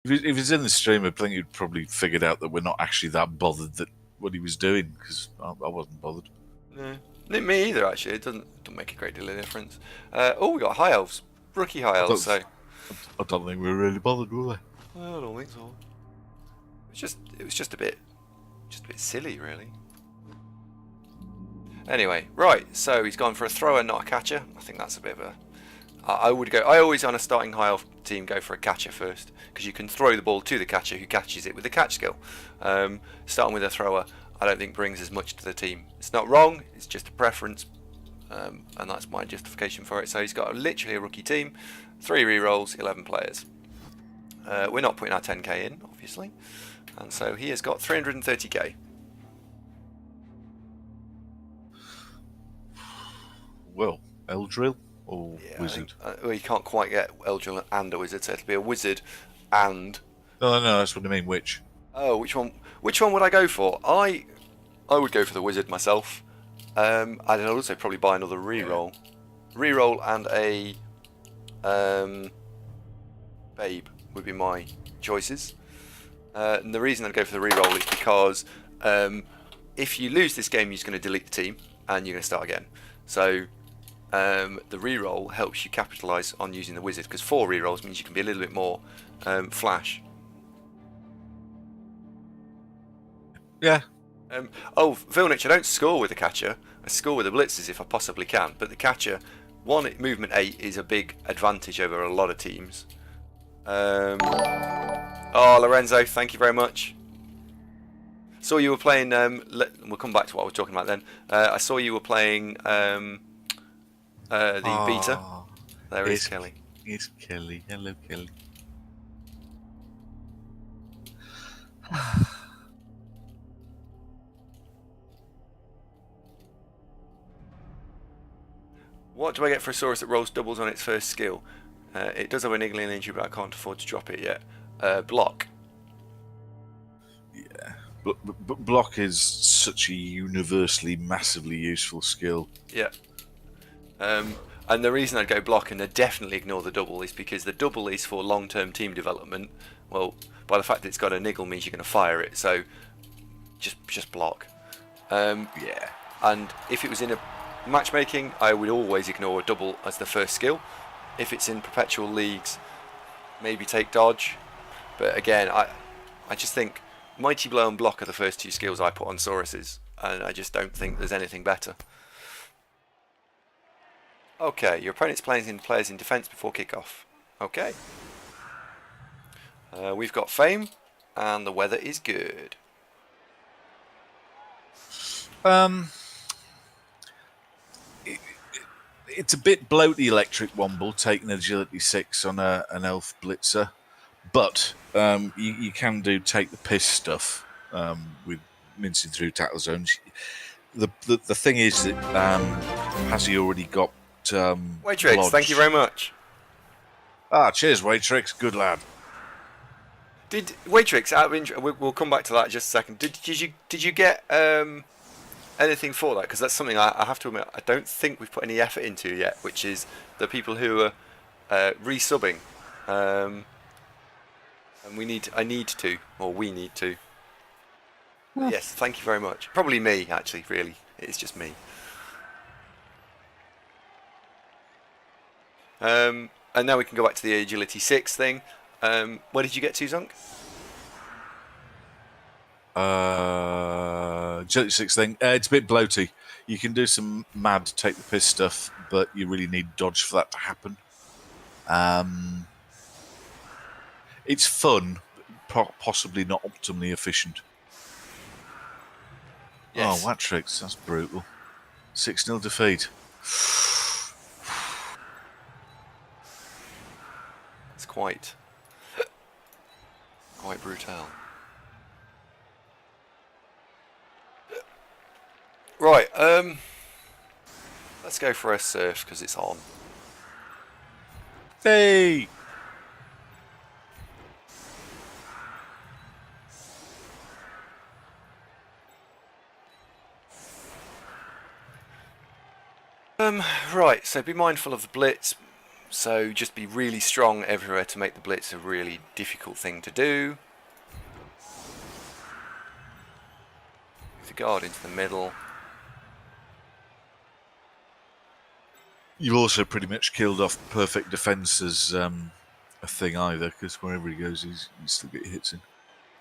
If he's in the stream, I think he'd probably figured out that we're not actually that bothered that what he was doing, because I wasn't bothered. No, me either. Actually, it doesn't make a great deal of difference. Oh, we got high elves, rookie high elves. I don't think we were really bothered, were we? I don't think so. It was just a bit silly, really. Anyway, right. So he's gone for a thrower, not a catcher. I think that's a bit of a. I would go. I always on a starting high elf team go for a catcher first, because you can throw the ball to the catcher who catches it with the catch skill. Starting with a thrower, I don't think brings as much to the team. It's not wrong. It's just a preference, and that's my justification for it. So he's got literally a rookie team, 3 rerolls, 11 players. We're not putting our 10k in, obviously, and so he has got 330k. Well, Eldril or Wizard? Well, you can't quite get Eldril and a Wizard, so it'll be a Wizard and... No, that's what I mean, which? Oh, which one would I go for? I would go for the Wizard myself. I'd also probably buy another reroll. Reroll and a Babe would be my choices. And the reason I'd go for the reroll is because if you lose this game, you're just going to delete the team and you're going to start again. So the reroll helps you capitalise on using the Wizard, because 4 rerolls means you can be a little bit more flash. Yeah. Oh, Vilnich, I don't score with the catcher. I score with the blitzers if I possibly can. But the catcher, movement 8 is a big advantage over a lot of teams. Oh, Lorenzo, thank you very much. Saw you were playing. We'll come back to what I was talking about then. I saw you were playing the beta. There is Kelly. It's Kelly. Hello, Kelly. What do I get for a Saurus that rolls doubles on its first skill? It does have a niggling injury, but I can't afford to drop it yet. Block. Yeah, but block is such a universally massively useful skill. Yeah. And the reason I'd go block and I'd definitely ignore the double is because the double is for long-term team development. Well, by the fact that it's got a niggle means you're going to fire it, so just block. Yeah. And if it was in a matchmaking, I would always ignore a double as the first skill. If it's in perpetual leagues, maybe take dodge. But again, I just think Mighty Blow and block are the first 2 skills I put on Sauruses, and I just don't think there's anything better. Okay, your opponent's players in defense before kickoff. Okay. We've got Fame, and the weather is good. It's a bit bloaty electric womble taking agility 6 on an elf blitzer, but you can do take the piss stuff with mincing through tackle zones. The thing is that has he already got Waitrix, thank you very much. Cheers, Waitrix, good lad. Did Waitrix, out of interest, we'll come back to that in just a second. Did you get anything for that? Because that's something I have to admit I don't think we've put any effort into yet, which is the people who are resubbing, and we need to. Yes, thank you very much. Probably me, actually. Really, it's just me. And now we can go back to the agility 6 thing. Where did you get to, Zunk? Agility 6 thing. It's a bit bloaty. You can do some mad take the piss stuff, but you really need dodge for that to happen. It's fun, but possibly not optimally efficient. Yes. Oh, Waaaargh, that's brutal. 6-0 defeat. It's quite brutal. Right, let's go for a surf because it's on. Hey! Right, so be mindful of the blitz. So just be really strong everywhere to make the blitz a really difficult thing to do. The guard into the middle. You've also pretty much killed off perfect defence as a thing either, because wherever he goes, you still get hits in.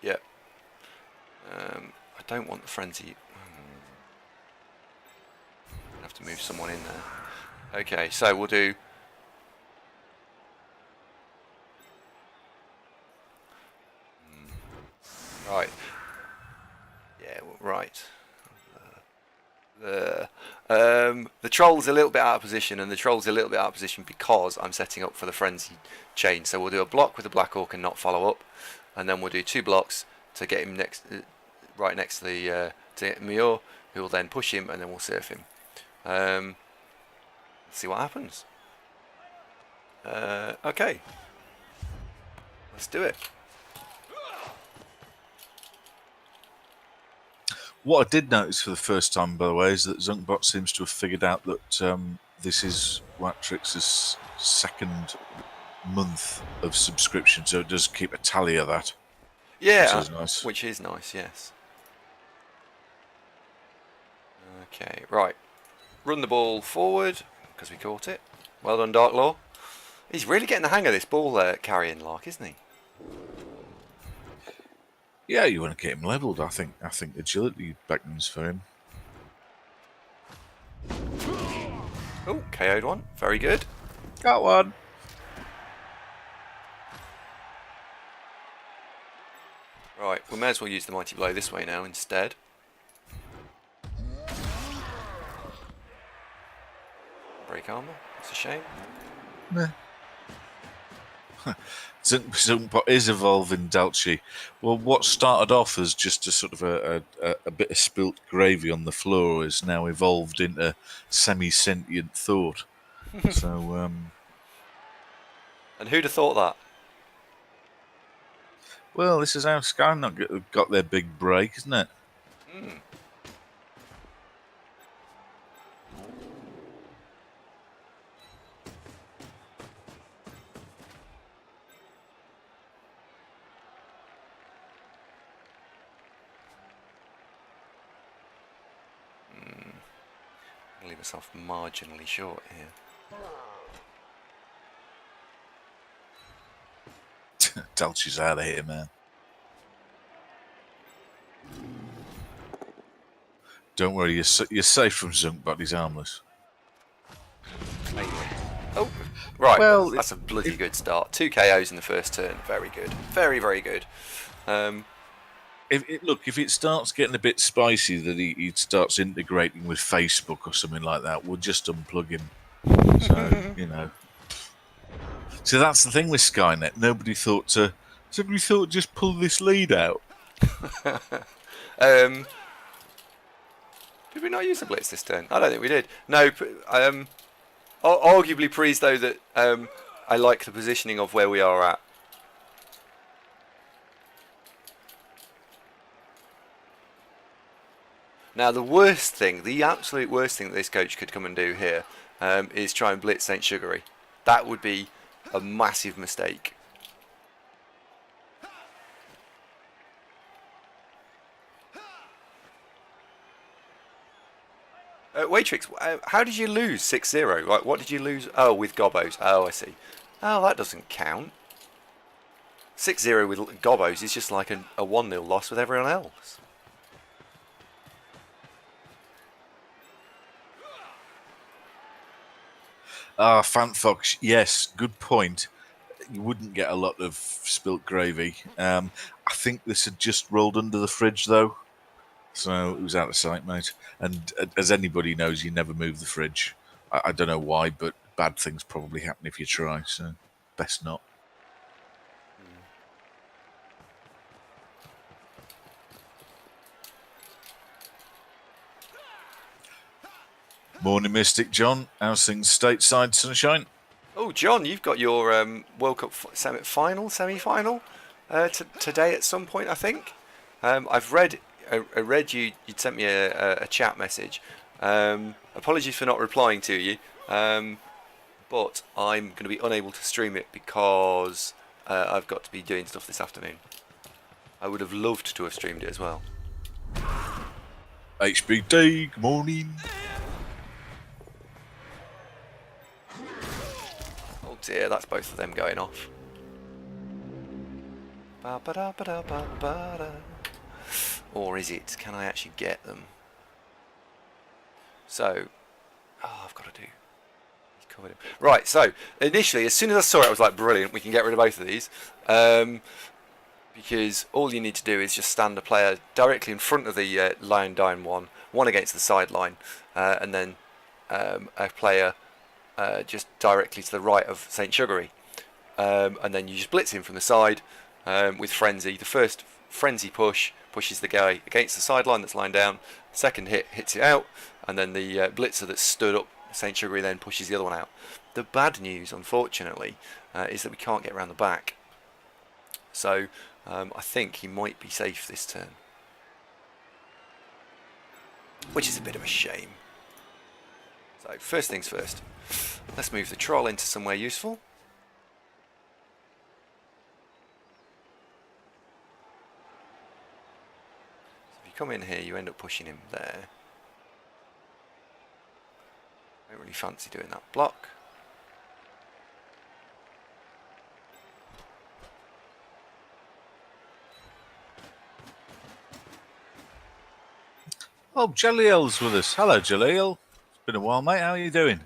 Yeah. I don't want the frenzy. I have to move someone in there. Okay, so we'll do. Right. Yeah, right. The troll's a little bit out of position, and the troll's a little bit out of position because I'm setting up for the frenzy chain. So we'll do a block with the Black Orc and not follow up, and then we'll do 2 blocks to get him right next to the Mior, who will then push him, and then we'll surf him. Let's see what happens. Okay, let's do it. What I did notice for the first time, by the way, is that Zunkbot seems to have figured out that this is Waaaargh's second month of subscription, so it does keep a tally of that. Yeah, which is nice. Which is nice, yes. Okay, right. Run the ball forward, because we caught it. Well done, Darklaw. He's really getting the hang of this ball carrying lark, isn't he? Yeah, you want to get him levelled. I think agility beckons for him. Oh, KO'd one. Very good. Got one. Right, we may as well use the Mighty Blow this way now instead. Break armor. It's a shame. Nah. Zunkbot is evolving Dalchi. Well, what started off as just a sort of a bit of spilt gravy on the floor is now evolved into semi-sentient thought. So, And who'd have thought that? well, this is how Skynet got their big break, isn't it? Mm. Leave myself marginally short here. Dalchi's out of here, man. Don't worry, you're safe from Zunkbot. He's harmless. Oh, right. Well, that's a bloody good start. 2 KOs in the first turn. Very good. Very, very good. If it starts getting a bit spicy, that he starts integrating with Facebook or something like that, we'll just unplug him. So, you know. So that's the thing with Skynet. Nobody thought to just pull this lead out. Did we not use the blitz this turn? I don't think we did. No. Arguably pleased though that I like the positioning of where we are at. Now the worst thing, the absolute worst thing that this coach could come and do here is try and blitz St. Sugary. That would be a massive mistake. Waitrix, how did you lose 6-0? Like, what did you lose? Oh, with Gobos. Oh, I see. Oh, that doesn't count. 6-0 with Gobos is just like a 1-0 loss with everyone else. Fantfox, yes, good point. You wouldn't get a lot of spilt gravy. I think this had just rolled under the fridge, though. So it was out of sight, mate. And as anybody knows, you never move the fridge. I don't know why, but bad things probably happen if you try, so best not. Morning, Mystic John. How's things stateside, sunshine? Oh, John, you've got your World Cup semi-final today at some point, I think. I've read you'd sent me a chat message. Apologies for not replying to you, but I'm going to be unable to stream it because I've got to be doing stuff this afternoon. I would have loved to have streamed it as well. HBD, good morning. Oh dear, that's both of them going off. Ba-ba-da-ba-da-ba-ba-da. Or is it? Can I actually get them? So, I've got to do. He's covered him. Right. So initially, as soon as I saw it, I was like, brilliant. We can get rid of both of these, because all you need to do is just stand a player directly in front of the lion dying one against the sideline, and then a player just directly to the right of Saint Sugary, and then you just blitz him from the side with frenzy. The first frenzy pushes the guy against the sideline that's lying down. Second hit hits it out, and then the blitzer that stood up Saint Sugary then pushes the other one out. The bad news, unfortunately, is that we can't get around the back. So I think he might be safe this turn, which is a bit of a shame. So first things first, let's move the troll into somewhere useful. Come in here, you end up pushing him there. Don't really fancy doing that block. Oh, Jaliel's with us. Hello, Jaliel. It's been a while, mate. How are you doing?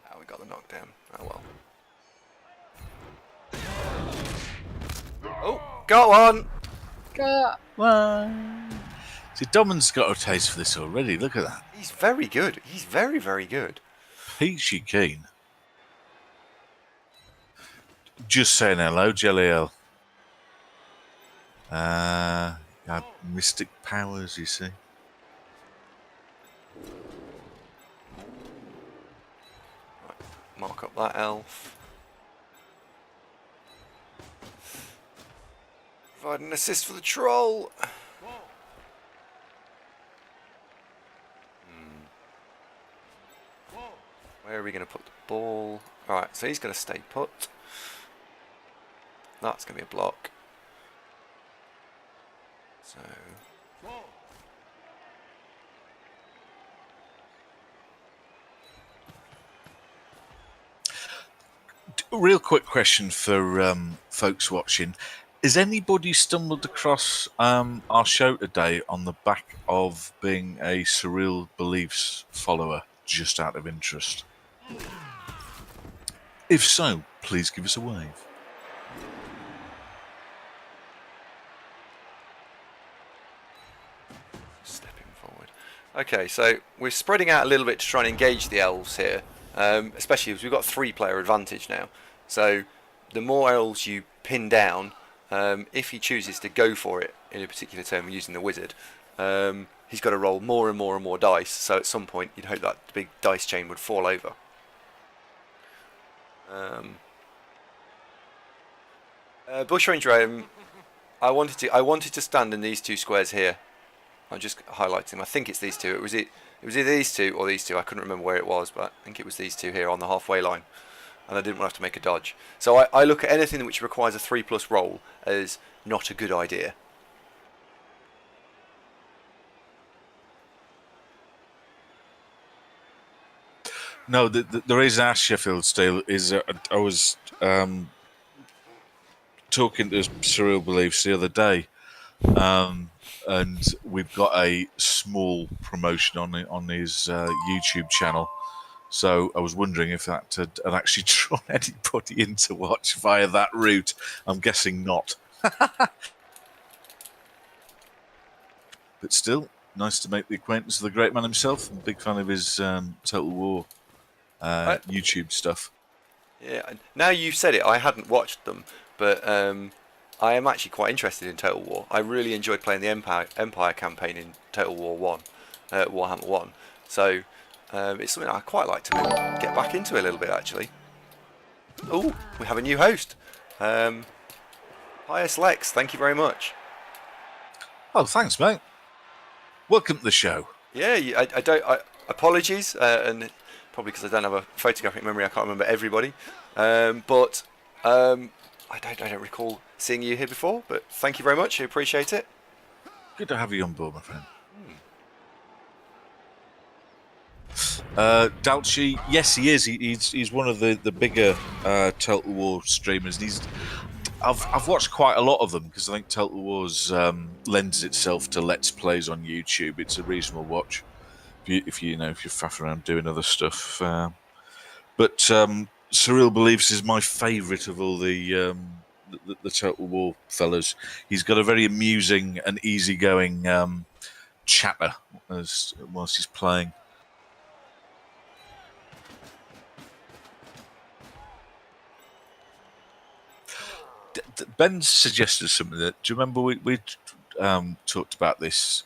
Oh, we got the knockdown. Oh well. Oh, got one! Got one. See, Domin's got a taste for this already. Look at that. He's very good. He's very, very good. Peachy keen. Just saying hello, Jaliel. Mystic powers, you see. Right, mark up that elf. Provide an assist for the troll. Where are we going to put the ball? Alright, so he's going to stay put. That's going to be a block. So... Real quick question for folks watching. Has anybody stumbled across our show today on the back of being a Surreal Beliefs follower, just out of interest? If so, please give us a wave. Stepping forward. Okay, so we're spreading out a little bit to try and engage the elves here, especially as we've got 3-player advantage now. So the more elves you pin down, if he chooses to go for it in a particular turn using the wizard, he's got to roll more and more and more dice, so at some point you'd hope that the big dice chain would fall over. Bushranger, I wanted to stand in these 2 squares here. I'm just highlighting them. I think it's these 2. It was either these 2 or these 2. I couldn't remember where it was, but I think it was these 2 here on the halfway line. And I didn't want to have to make a dodge. So I look at anything which requires a 3+ roll as not a good idea. No, the reason I asked Sheffield Steel is I was talking to Surreal Beliefs the other day, and we've got a small promotion on his YouTube channel. So I was wondering if that had actually drawn anybody in to watch via that route. I'm guessing not. But still, nice to make the acquaintance of the great man himself. I'm a big fan of his Total War YouTube stuff. Yeah, now you've said it, I hadn't watched them, but I am actually quite interested in Total War. I really enjoyed playing the Empire campaign in Total War 1, Warhammer 1. So it's something I quite like to get back into a little bit, actually. Oh, we have a new host. Pius Lex, thank you very much. Oh, thanks, mate. Welcome to the show. Yeah, I don't. Apologies, and probably because I don't have a photographic memory, I can't remember everybody. But I don't recall seeing you here before. But thank you very much. I appreciate it. Good to have you on board, my friend. Dalchi, yes, he is. He's one of the bigger Total War streamers. And I've watched quite a lot of them because I think Total Wars lends itself to Let's Plays on YouTube. It's a reasonable watch if you faff around doing other stuff. But Surreal Beliefs is my favourite of all the Total War fellas. He's got a very amusing and easygoing chatter whilst he's playing. Ben suggested something. Do you remember we talked about this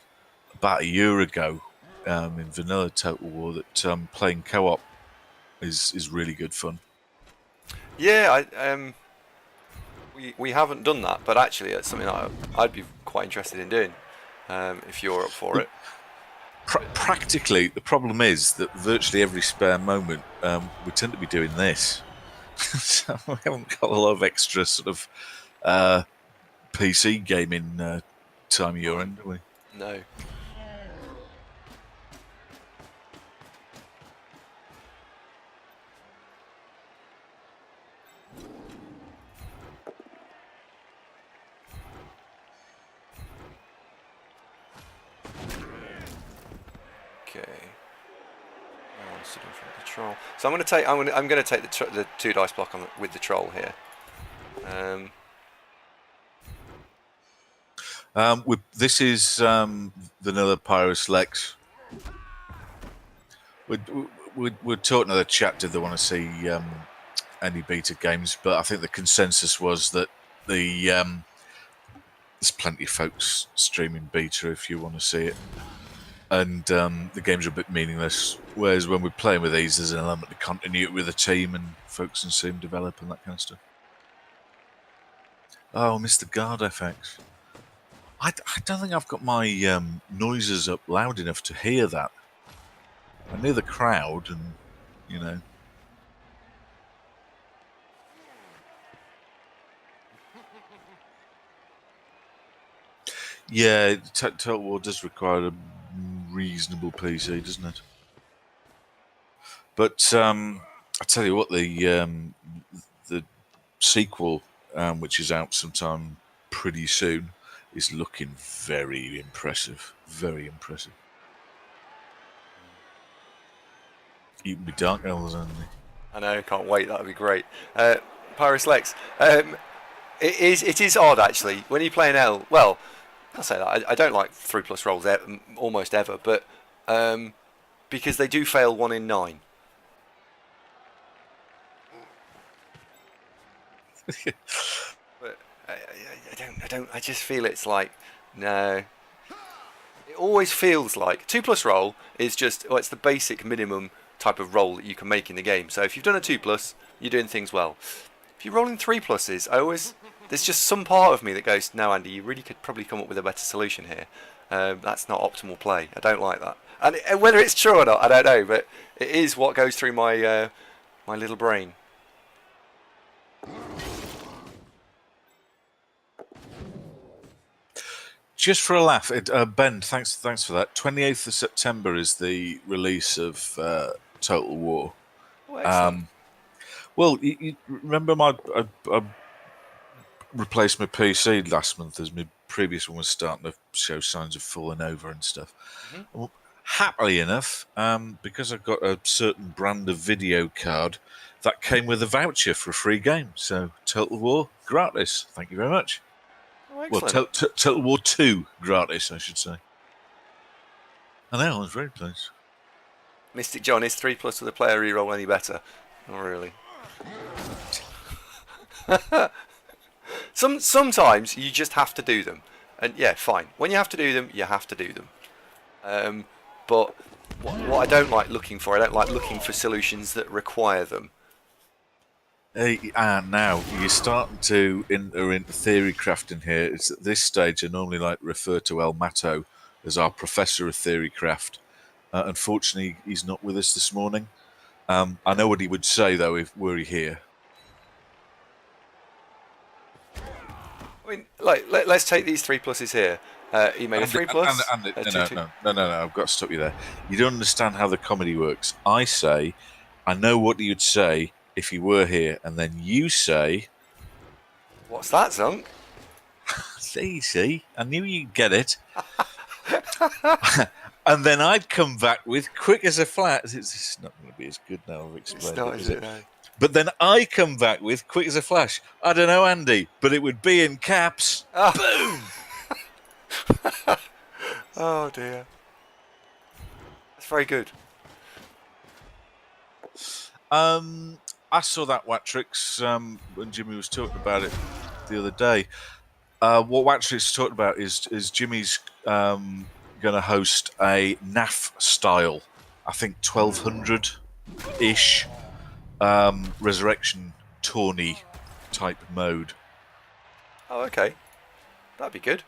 about a year ago in Vanilla Total War that playing co-op is really good fun. Yeah, we haven't done that, but actually it's something that I'd be quite interested in doing if you're up for it. Practically, the problem is that virtually every spare moment we tend to be doing this. So we haven't got a lot of extra sort of PC gaming time you're in, do we? No. Troll. So I'm going to take the 2 dice block with the troll here. This is Vanilla Pyrus Lex. We're talking to the chat. Did they want to see any beta games? But I think the consensus was that there's plenty of folks streaming beta if you want to see it. And the games are a bit meaningless. Whereas when we're playing with these, there's an element of continuity with the team and folks can see them develop and that kind of stuff. Oh, Mr. Guard FX. I don't think I've got my noises up loud enough to hear that. I hear the crowd and, you know. Yeah, Total War does require a reasonable PC, doesn't it? But I tell you what, the sequel, which is out sometime pretty soon, is looking very impressive. Very impressive. You can be Dark Elves, aren't they? I know, can't wait. That would be great. Pyrus Lex. It is odd actually when you play an Elf. Well, I'll say that I don't like 3+ rolls almost ever, but because they do fail 1 in 9. But I just feel it's like, no. It always feels like 2+ roll is just, it's the basic minimum type of roll that you can make in the game. So if you've done a 2+, you're doing things well. If you're rolling 3+, there's just some part of me that goes, no, Andy, you really could probably come up with a better solution here. That's not optimal play. I don't like that. And whether it's true or not, I don't know, but it is what goes through my my little brain. Just for a laugh, Ben, thanks for that. 28th of September is the release of Total War. Oh, excellent. Well, you remember I replaced my PC last month as my previous one was starting to show signs of falling over and stuff. Mm-hmm. Well, happily enough, because I've got a certain brand of video card, that came with a voucher for a free game. So Total War, gratis. Thank you very much. Oh, well, Total War 2, gratis, I should say. I know, I was very pleased. Mystic John, is 3+ with a player reroll any better? Not really. Sometimes you just have to do them, and yeah, fine. When you have to do them, you have to do them. But what I don't like looking for, I don't like looking for solutions that require them. Now you're starting to enter into theory crafting here. It's at this stage I normally like refer to El Mato as our professor of theorycraft. Unfortunately, he's not with us this morning. I know what he would say, though, if were he here. I mean, like, let's take these 3 pluses here. You made a 3 plus. No, I've got to stop you there. You don't understand how the comedy works. I say, I know what you'd say if he were here, and then you say, "What's that, Zunk?" see, I knew you'd get it. And then I'd come back with quick as a flash. It's not going to be as good now. I've explained It's not, it, is it? No. But then I come back with quick as a flash. I don't know, Andy, but it would be in caps. Boom! Oh dear. That's very good. I saw that Waaaargh when Jimmy was talking about it the other day. What Waaaargh talked about is Jimmy's going to host a NAF style, I think 1200-ish resurrection tourney type mode. Oh, okay. That'd be good.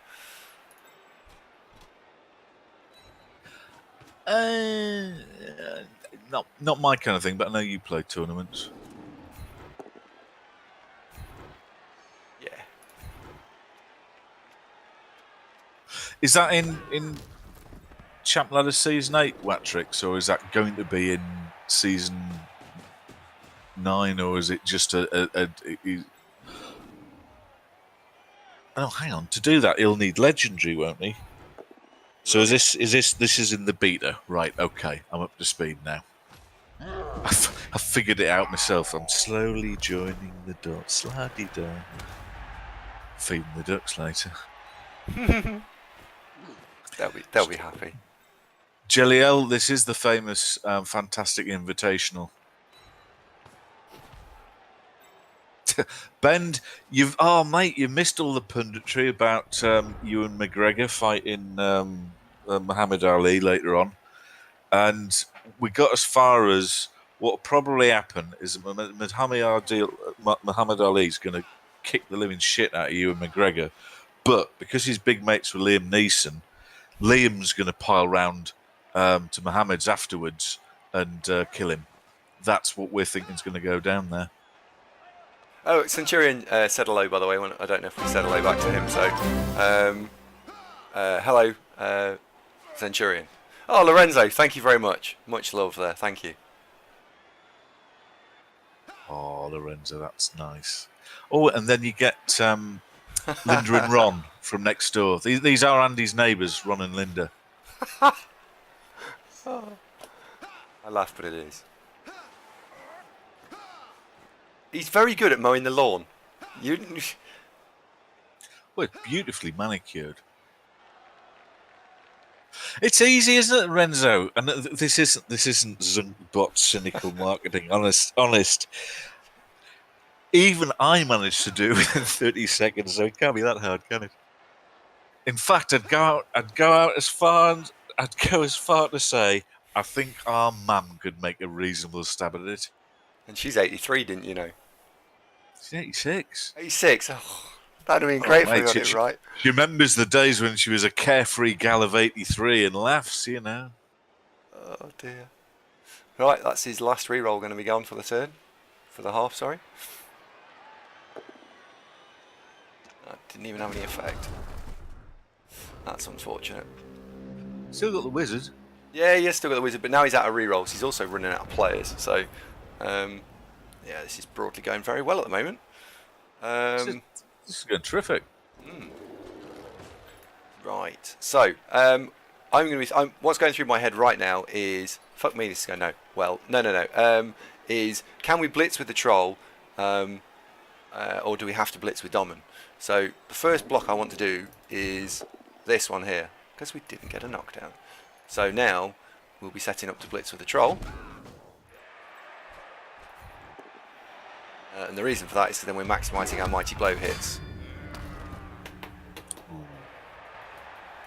Not my kind of thing, but I know you play tournaments. Yeah. Is that in Champ Ladder Season 8 Waaaargh, or is that going to be in Season 9, or is it just oh, hang on. To do that, he'll need Legendary, won't he? So this is in the beta, right? Okay, I'm up to speed now. I've figured it out myself. I'm slowly joining the dots, slidey down, feeding the ducks later. They'll be happy. Jelly L, this is the famous Fantastic Invitational. Bend, you missed all the punditry about Ewan McGregor fighting Muhammad Ali later on, and we got as far as what will probably happen is Muhammad Ali is going to kick the living shit out of Ewan McGregor, but because he's big mates with Liam Neeson, Liam's going to pile round to Muhammad's afterwards and kill him. That's what we're thinking is going to go down there. Oh, Centurion said hello, by the way. I don't know if we said hello back to him, so... hello, Centurion. Oh, Lorenzo, thank you very much. Much love there, thank you. Oh, Lorenzo, that's nice. Oh, and then you get Linda and Ron from next door. These are Andy's neighbours, Ron and Linda. Oh. I laugh, but it is. He's very good at mowing the lawn. Well, it's beautifully manicured. It's easy, isn't it, Renzo? And this isn't Zunkbot cynical marketing. Honest. Even I managed to do it in 30 seconds, so it can't be that hard, can it? In fact, I'd go out as far to say I think our mum could make a reasonable stab at it. And she's 83, didn't you know? She's 86. 86. Oh, that'd have been great if we got it right. She remembers the days when she was a carefree gal of 83 and laughs, you know. Oh dear. Right, that's his last reroll going to be gone for the turn. For the half, sorry. That didn't even have any effect. That's unfortunate. Still got the wizard. Yeah, he has still got the wizard, but now he's out of rerolls. He's also running out of players, so yeah, this is broadly going very well at the moment. This is going terrific. Right, so what's going through my head right now is fuck me. This is going no. Is can we blitz with the troll, or do we have to blitz with Domin? So the first block I want to do is this one here because we didn't get a knockdown. So now we'll be setting up to blitz with the troll. And the reason for that is that then we're maximising our mighty blow hits.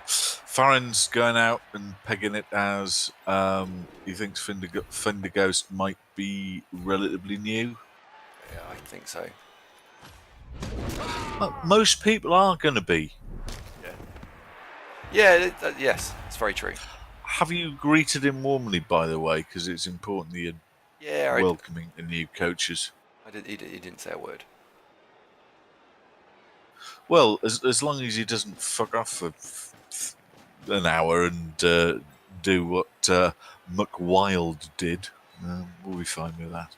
Farron's going out and pegging it as he thinks Fender Ghost might be relatively new. Yeah, I think so. Well, most people are going to be. Yeah. Yeah, yes, it's very true. Have you greeted him warmly, by the way? Because it's important that you're Yeah, welcoming the new coaches. I did. He didn't say a word. Well, as long as he doesn't fuck off for an hour and do what McWild did, we'll be fine with that.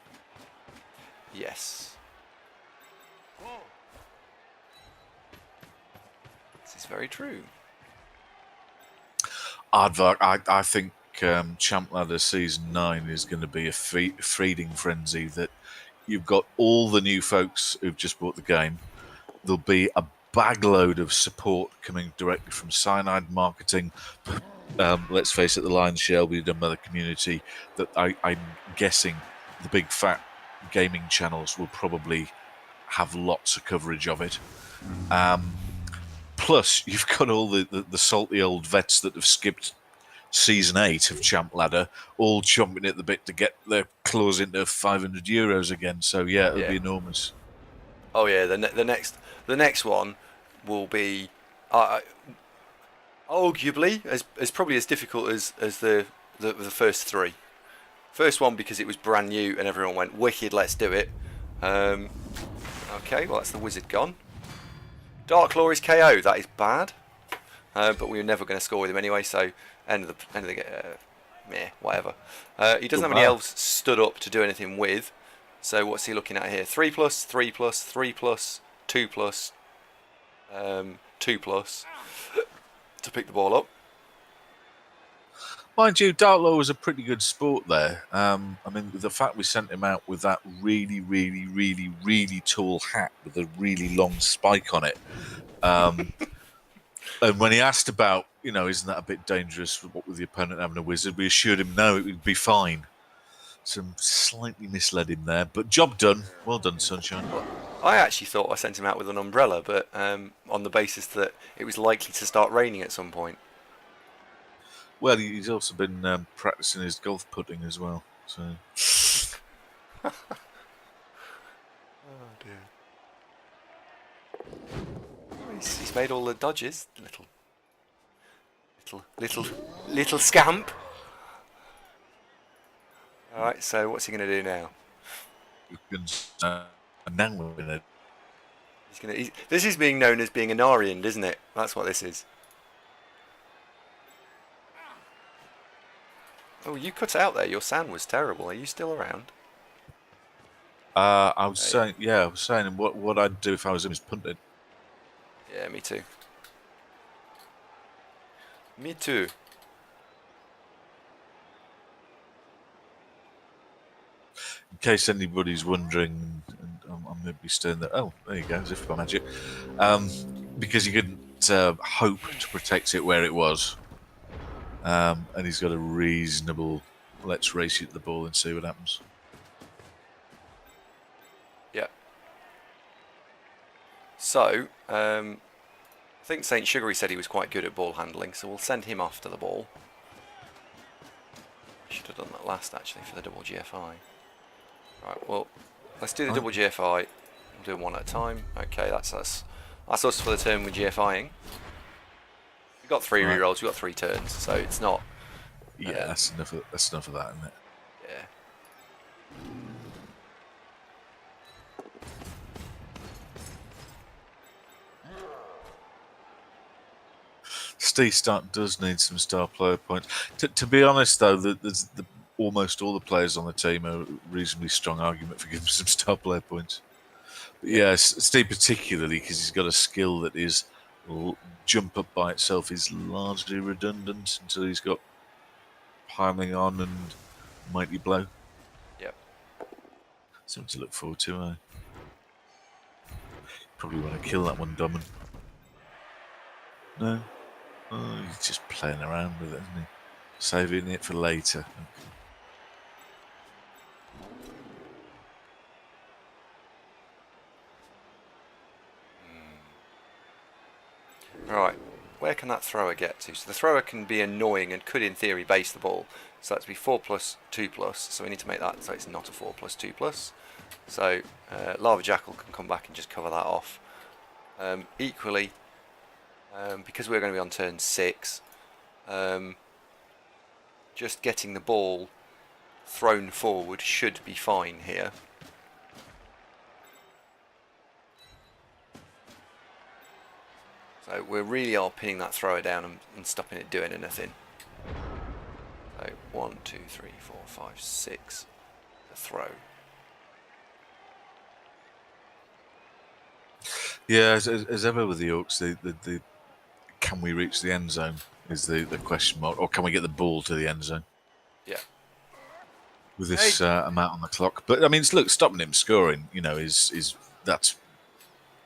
Yes, this is very true. Aardvark, I think Champ Ladder Season 9 is going to be a feeding frenzy that you've got all the new folks who've just bought the game. There'll be a bagload of support coming directly from Cyanide Marketing. Let's face it, the lion's share will be done by the community. That I'm guessing the big fat gaming channels will probably have lots of coverage of it. Plus, you've got all the salty old vets that have skipped Season 8 of Champ Ladder, all chomping at the bit to get their claws into €500 again. So yeah, it'll be enormous. Oh yeah, the next one will be arguably as probably as difficult as the first three. First one because it was brand new and everyone went wicked, let's do it. Okay, well that's the wizard gone. Dark Claw is KO. That is bad, but we were never going to score with him anyway. So end of the meh, whatever. He doesn't have any elves stood up to do anything with. So what's he looking at here? 3+, 3+, 3+, 2+, 2+ to pick the ball up. Mind you, Dartlaw was a pretty good sport there. I mean, the fact we sent him out with that really, really, really, really tall hat with a really long spike on it. And when he asked about, isn't that a bit dangerous with the opponent having a wizard, we assured him no, it would be fine. So slightly misled him there, but job done. Well done, Sunshine. Well, I actually thought I sent him out with an umbrella, but on the basis that it was likely to start raining at some point. Well, he's also been practicing his golf putting as well. So. Oh dear. He's made all the dodges, little scamp. All right, so what's he going to do now? Now we're in it. This is being known as being an Arian, isn't it? That's what this is. Oh, you cut out there. Your sound was terrible. Are you still around? I was saying what I'd do if I was him is punt it. Yeah, me too. Me too. In case anybody's wondering, I'm going to be staring there. Oh, there you go, as if by magic. Because he couldn't hope to protect it where it was. And he's got a reasonable, let's race you at the ball and see what happens. Yeah. So, I think St. Sugary said he was quite good at ball handling, so we'll send him after the ball. Should have done that last, actually, for the double GFI. Right, well, let's do the double GFI. We'll do them one at a time. Okay, that's us. That's us for the turn with GFIing. We've got 3 rerolls, we've got 3 turns, so it's not... Yeah, that's enough of that, isn't it? Yeah. Steve Stark does need some star player points. To be honest, though, almost all the players on the team are a reasonably strong argument for giving some star player points. But yeah, Steve particularly because he's got a skill that is jump up by itself is largely redundant until he's got piling on and mighty blow. Yep. Something to look forward to, eh? Probably want to kill that one, Domin. No? Oh, he's just playing around with it, isn't he? Saving it for later. Okay. Right, where can that thrower get to? So the thrower can be annoying and could in theory base the ball. So that's be 4+, 2+, so we need to make that so it's not a 4+, 2+. So Lava Jackal can come back and just cover that off. Equally, because we're going to be on turn 6. Just getting the ball thrown forward should be fine here. So we really are pinning that thrower down and stopping it doing anything. So 1, 2, 3, 4, 5, 6. The throw. Yeah, as ever with the Orcs, the can we reach the end zone is the question mark, or can we get the ball to the end zone? Yeah. With this amount on the clock. But I mean, look, stopping him scoring, is that's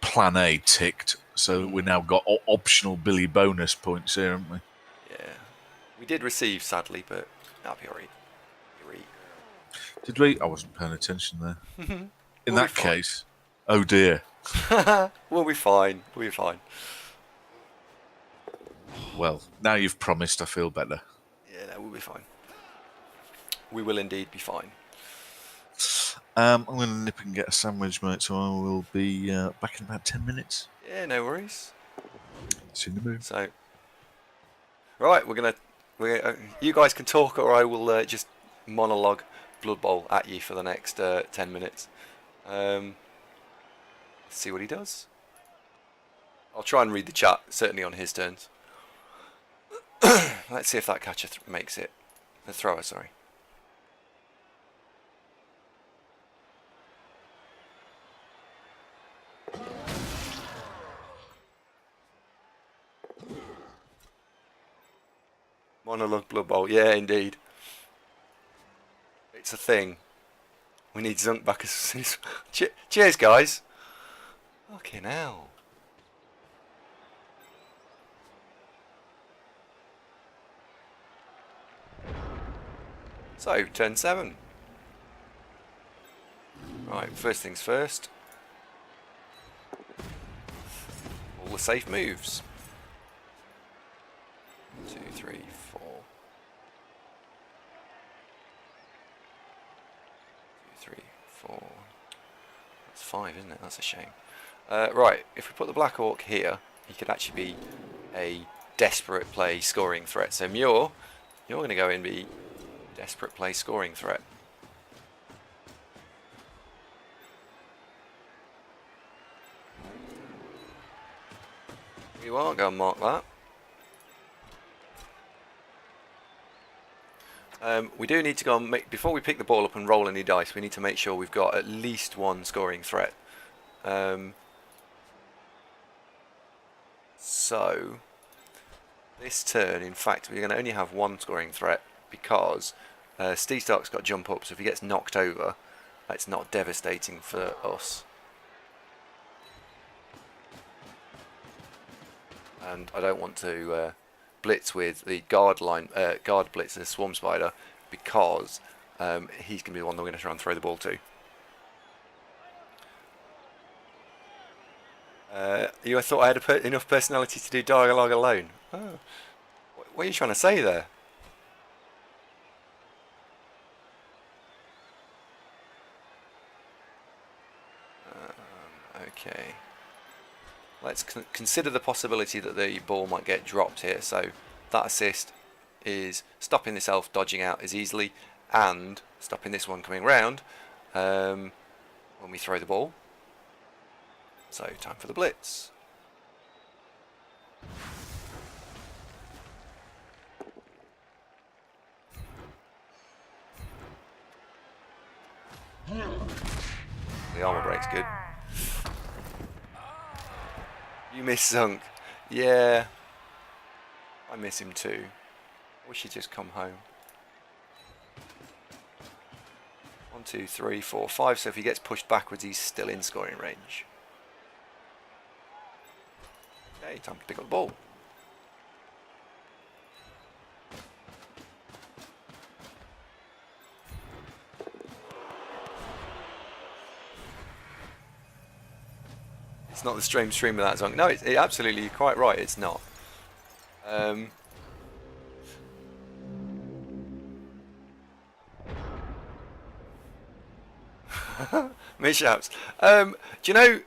plan A ticked. So we now got optional Billy bonus points here, haven't we? Yeah. We did receive, sadly, but that'll be alright. Did we? I wasn't paying attention there. In We'll that case, oh dear. We'll be fine. We'll be fine. Well, now you've promised, I feel better. Yeah, no, we'll be fine. We will indeed be fine. I'm going to nip and get a sandwich, mate, so I will be back in about 10 minutes. Yeah, no worries. See you in the moon. So, right, you guys can talk, or I will just monologue Blood Bowl at you for the next 10 minutes. Let's see what he does. I'll try and read the chat, certainly on his turns. Let's see if that catcher makes it. The thrower, sorry. Monologue Blood Bowl, yeah, indeed. It's a thing. We need Zunk back as soon as... Cheers, guys. Fucking hell. So, turn 7. Right, first things first. All the safe moves. 2, 3, 4. 2, 3, 4. That's 5, isn't it? That's a shame. Right, if we put the Black Orc here, he could actually be a desperate play scoring threat. So Muir, you're going to go and be desperate play scoring threat. You are going to mark that. We do need to go and before we pick the ball up and roll any dice, we need to make sure we've got at least one scoring threat. So this turn, in fact, we're going to only have one scoring threat because Steve Stark's got jump up, so if he gets knocked over, that's not devastating for us. And I don't want to blitz with the guard blitz as Swarm Spider because he's going to be the one that we're going to try and throw the ball to. I thought I had enough personality to do dialogue alone. Oh. What are you trying to say there? Okay. Let's consider the possibility that the ball might get dropped here. So that assist is stopping this elf dodging out as easily and stopping this one coming round when we throw the ball. So time for the blitz. The armor break's good. You miss Zunk. Yeah. I miss him too. Wish he'd just come home. 1, 2, 3, 4, 5. So if he gets pushed backwards, he's still in scoring range. Okay, time to pick up the ball. It's not the stream of that song. No, it absolutely, you're quite right, it's not. Mishaps. Do you know,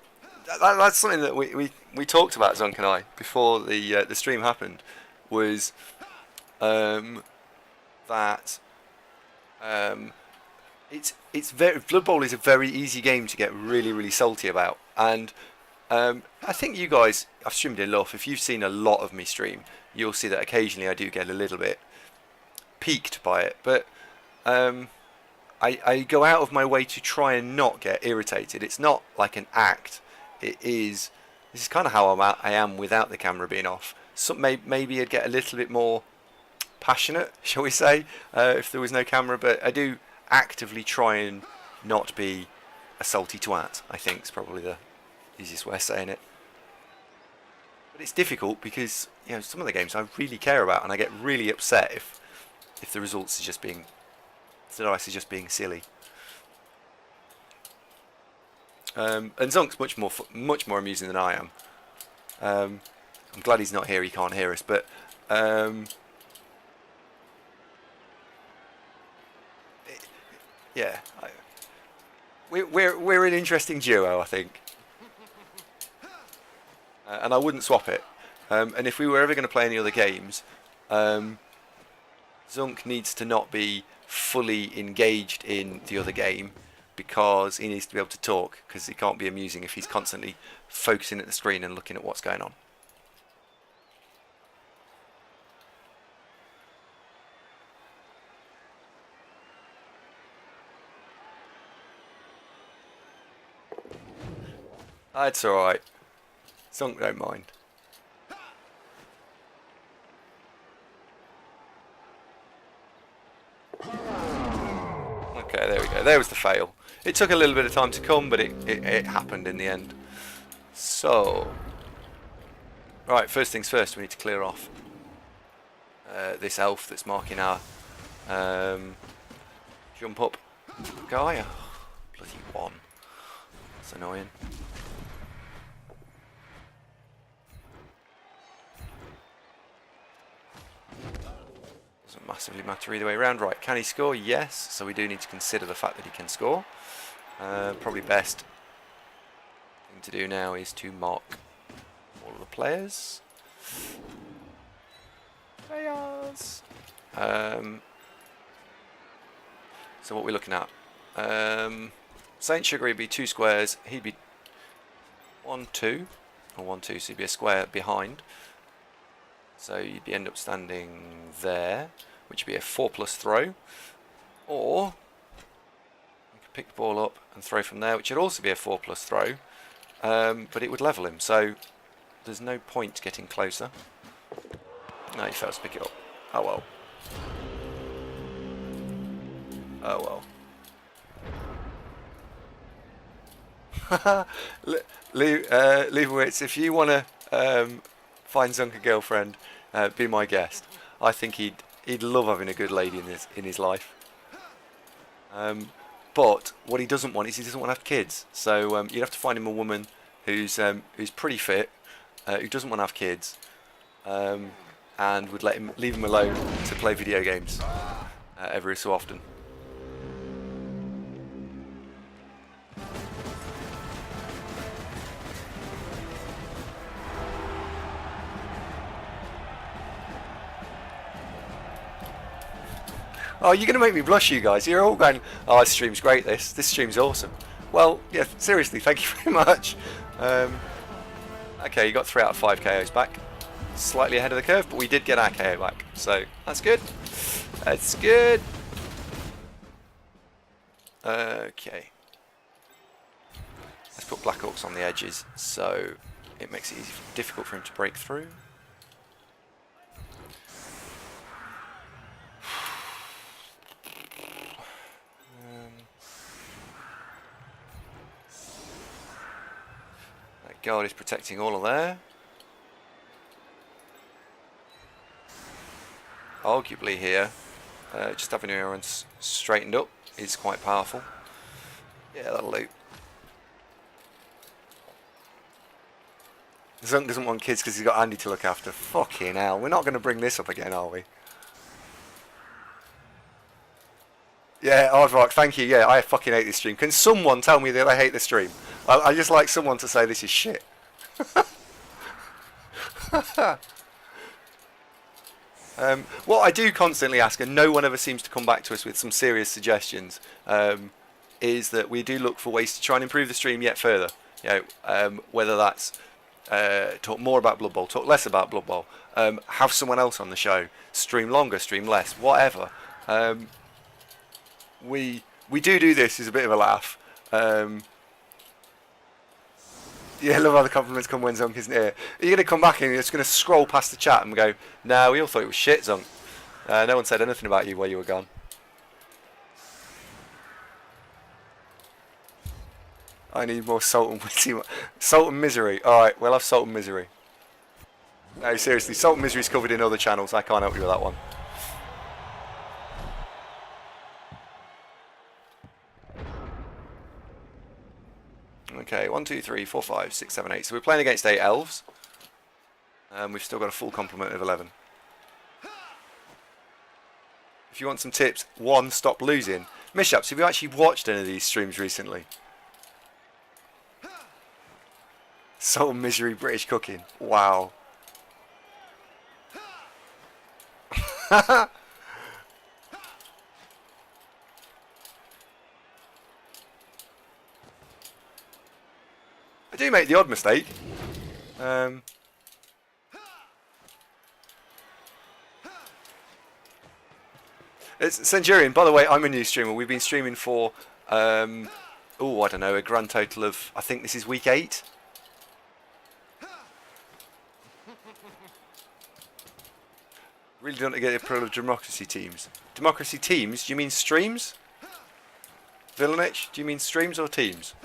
that's something that we talked about, Zunk and I, before the stream happened, was that it's very Blood Bowl is a very easy game to get really salty about, and I think you guys, I've streamed enough. If you've seen a lot of me stream, you'll see that occasionally I do get a little bit piqued by it, but I go out of my way to try and not get irritated. It's not like an act. This is kind of how I am without the camera being off. So maybe I'd get a little bit more passionate, shall we say, if there was no camera, but I do actively try and not be a salty twat, I think is probably the easiest way of saying it. But it's difficult because, you know, some of the games I really care about, and I get really upset if the results are just being, the dice is just being silly. And Zonk's much more amusing than I am. I'm glad he's not here. He can't hear us, but yeah, we're an interesting duo, I think. And I wouldn't swap it. And if we were ever going to play any other games, Zunk needs to not be fully engaged in the other game, because he needs to be able to talk, because he can't be amusing if he's constantly focusing at the screen and looking at what's going on. It's alright. Zunk don't mind. Okay, there we go. There was the fail. It took a little bit of time to come, but it happened in the end. So, right, first things first, we need to clear off this elf that's marking our jump up guy. Oh, bloody one. That's annoying. Doesn't massively matter either way around. Right, can he score? Yes. So we do need to consider the fact that he can score. Probably best thing to do now is to mark all of the players. So what we're looking at. Saint Sugar would be 2 squares. He'd be 1, 2. Or 1, 2, so he'd be a square behind. So you'd end up standing there, which would be a 4+ throw. Or you could pick the ball up and throw from there, which would also be a 4+ throw. But it would level him, so there's no point getting closer. No, he fails to pick it up. Oh well. Oh well. Leibowitz, if you want to find Zunk a girlfriend, be my guest. I think he'd love having a good lady in his life. But what he doesn't want is he doesn't want to have kids. So you'd have to find him a woman who's pretty fit, who doesn't want to have kids, and would leave him alone to play video games every so often. Oh, you're going to make me blush, you guys. You're all going, oh, this stream's great, this stream's awesome. Well, yeah, seriously, thank you very much. Okay, you got 3 out of 5 KOs back. Slightly ahead of the curve, but we did get our KO back. So, that's good. That's good. Okay. Let's put Black Orcs on the edges, so it makes it difficult for him to break through. That guard is protecting all of there. Arguably here, just having everyone straightened up is quite powerful. Yeah, that'll do. Zunk doesn't want kids because he's got Andy to look after. Fucking hell, we're not going to bring this up again, are we? Yeah, Waaaargh, thank you. Yeah, I fucking hate this stream. Can someone tell me that I hate the stream? I just like someone to say this is shit. What I do constantly ask, and no one ever seems to come back to us with some serious suggestions, is that we do look for ways to try and improve the stream yet further. Whether that's talk more about Blood Bowl, talk less about Blood Bowl, have someone else on the show, stream longer, stream less, whatever. We do this as a bit of a laugh. Yeah, love how the compliments come when Zunk isn't here. Are you going to come back and you're just going to scroll past the chat and go, "No, we all thought it was shit, Zunk. No one said anything about you while you were gone." I need more salt and witty. Salt and misery. Alright, we'll have salt and misery. No, seriously, salt and misery is covered in other channels. I can't help you with that one. Okay, 1, 2, 3, 4, 5, 6, 7, 8. So we're playing against 8 elves. We've still got a full complement of 11. If you want some tips, 1, stop losing. Mishaps, have you actually watched any of these streams recently? Salt and misery British cooking. Wow. I do make the odd mistake. It's Centurion, by the way, I'm a new streamer. We've been streaming for, I don't know, a grand total of, I think this is week 8. Really don't get the approval of democracy teams. Democracy teams? Do you mean streams? Villanich, do you mean streams or teams?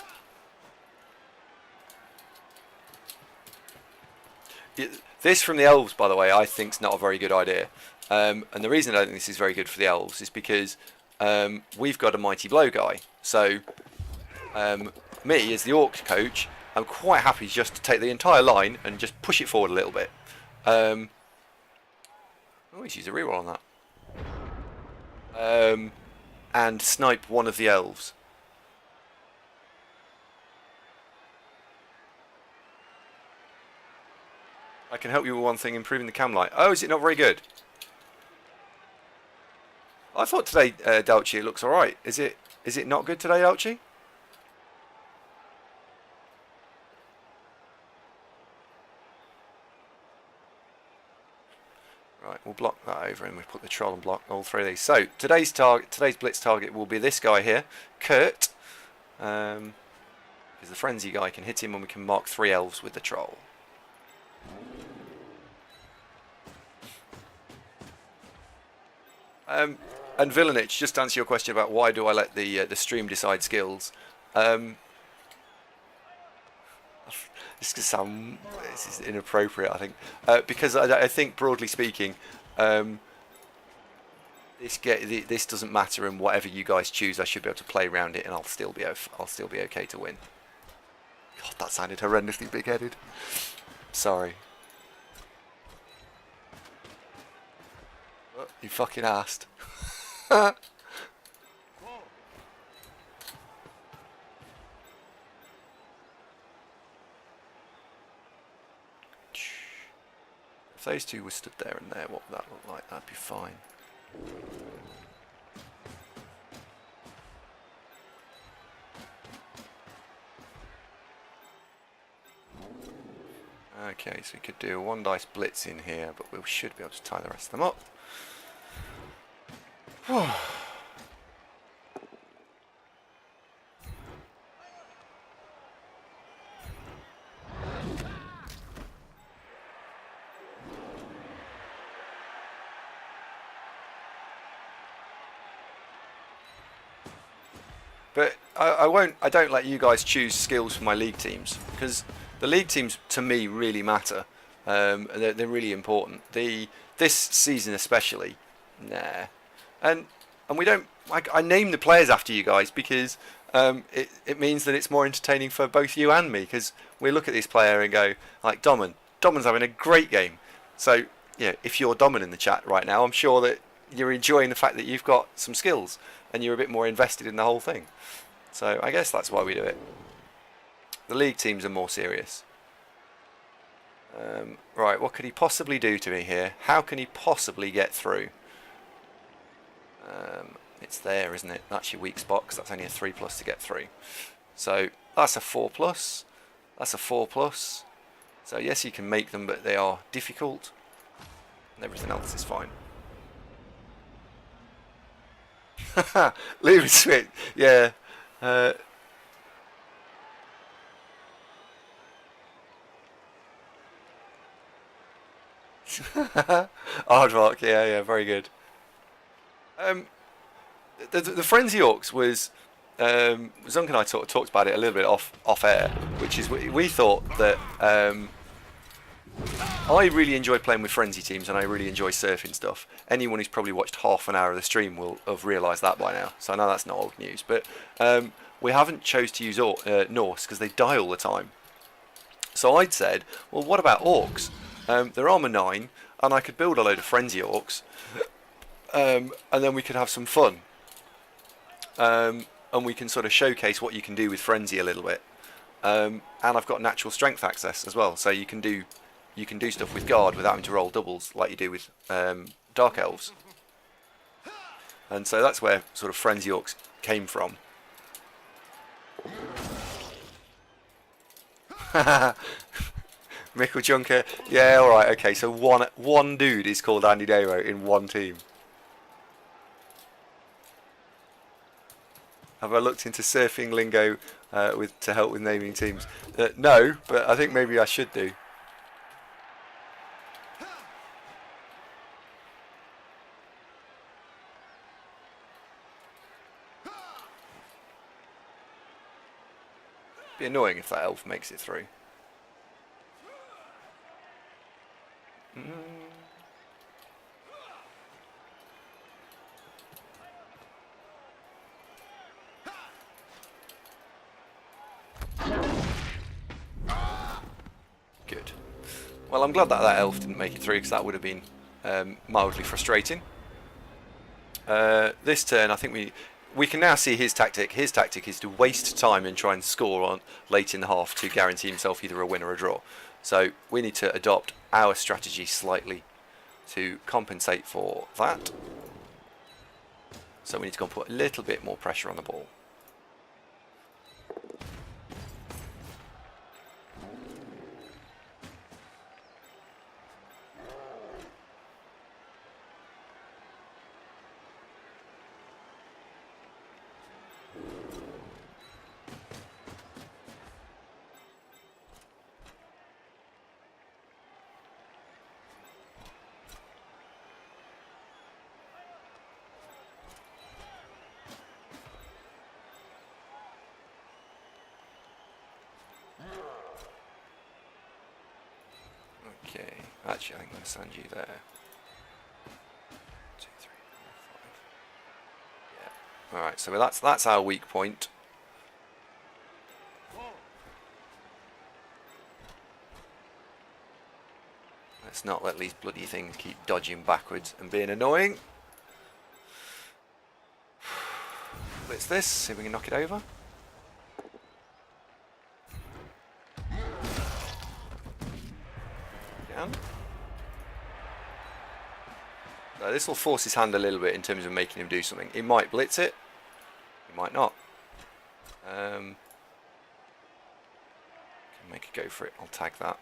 This from the Elves, by the way, I think is not a very good idea. And the reason I don't think this is very good for the Elves is because we've got a Mighty Blow guy. So, me, as the Orc coach, I'm quite happy just to take the entire line and just push it forward a little bit. He's used a reroll on that. And snipe one of the Elves. I can help you with one thing, improving the cam light. Oh, is it not very good? I thought today, Delchi, it looks alright. Is it not good today, Delchi? Right, we'll block that over and we'll put the troll and block all 3 of these. So, today's blitz target will be this guy here, Kurt. Because the frenzy guy can hit him and we can mark 3 elves with the troll. And Villanich, just to answer your question about why do I let the stream decide skills. This is inappropriate, I think, because I think broadly speaking, this doesn't matter, and whatever you guys choose, I should be able to play around it, and I'll still be okay to win. God, that sounded horrendously big-headed. Sorry. Oh, you fucking asked. If those two were stood there and there, what would that look like? That'd be fine. Okay, so we could do a 1 dice blitz in here, but we should be able to tie the rest of them up. But I don't let you guys choose skills for my league teams, because the league teams to me really matter. They're really important. This season especially, nah. And we don't. I name the players after you guys because it means that it's more entertaining for both you and me. Because we look at this player and go like Domin. Domin's having a great game. So yeah, if you're Domin in the chat right now, I'm sure that you're enjoying the fact that you've got some skills and you're a bit more invested in the whole thing. So I guess that's why we do it. The league teams are more serious. Right, what could he possibly do to me here? How can he possibly get through? It's there, isn't it? That's your weak spot, because that's only a 3+ to get through. So that's a 4+. That's a 4+. So yes, you can make them, but they are difficult. And everything else is fine. Leave it sweet. Yeah. Aardvark, yeah, very good. The Frenzy Orcs was Zunk and I talked about it a little bit off air, which is we thought that I really enjoy playing with frenzy teams and I really enjoy surfing stuff. Anyone who's probably watched half an hour of the stream will have realised that by now, so I know that's not old news. But we haven't chose to use Norse because they die all the time. So I'd said, well, what about Orcs? They're armour 9, and I could build a load of frenzy Orcs, and then we could have some fun. And we can sort of showcase what you can do with frenzy a little bit. And I've got natural strength access as well, so you can do stuff with guard without having to roll doubles like you do with dark elves. And so that's where sort of frenzy Orcs came from. Mickle Junker, yeah, all right, okay. So one dude is called Andy Darrow in one team. Have I looked into surfing lingo to help with naming teams? No, but I think maybe I should do. Be annoying if that elf makes it through. Good. Well, I'm glad that elf didn't make it through, because that would have been mildly frustrating. This turn, I think we can now see his tactic. His tactic is to waste time and try and score on late in the half to guarantee himself either a win or a draw. So we need to adopt our strategy slightly to compensate for that. So we need to go and put a little bit more pressure on the ball. Okay, actually I think I'm going to send you there. 2, 3, 4, 5. Yeah. Alright, so that's our weak point. Let's not let these bloody things keep dodging backwards and being annoying. Blitz this, see if we can knock it over. This will force his hand a little bit in terms of making him do something. He might blitz it, he might not. Can make a go for it, I'll tag that.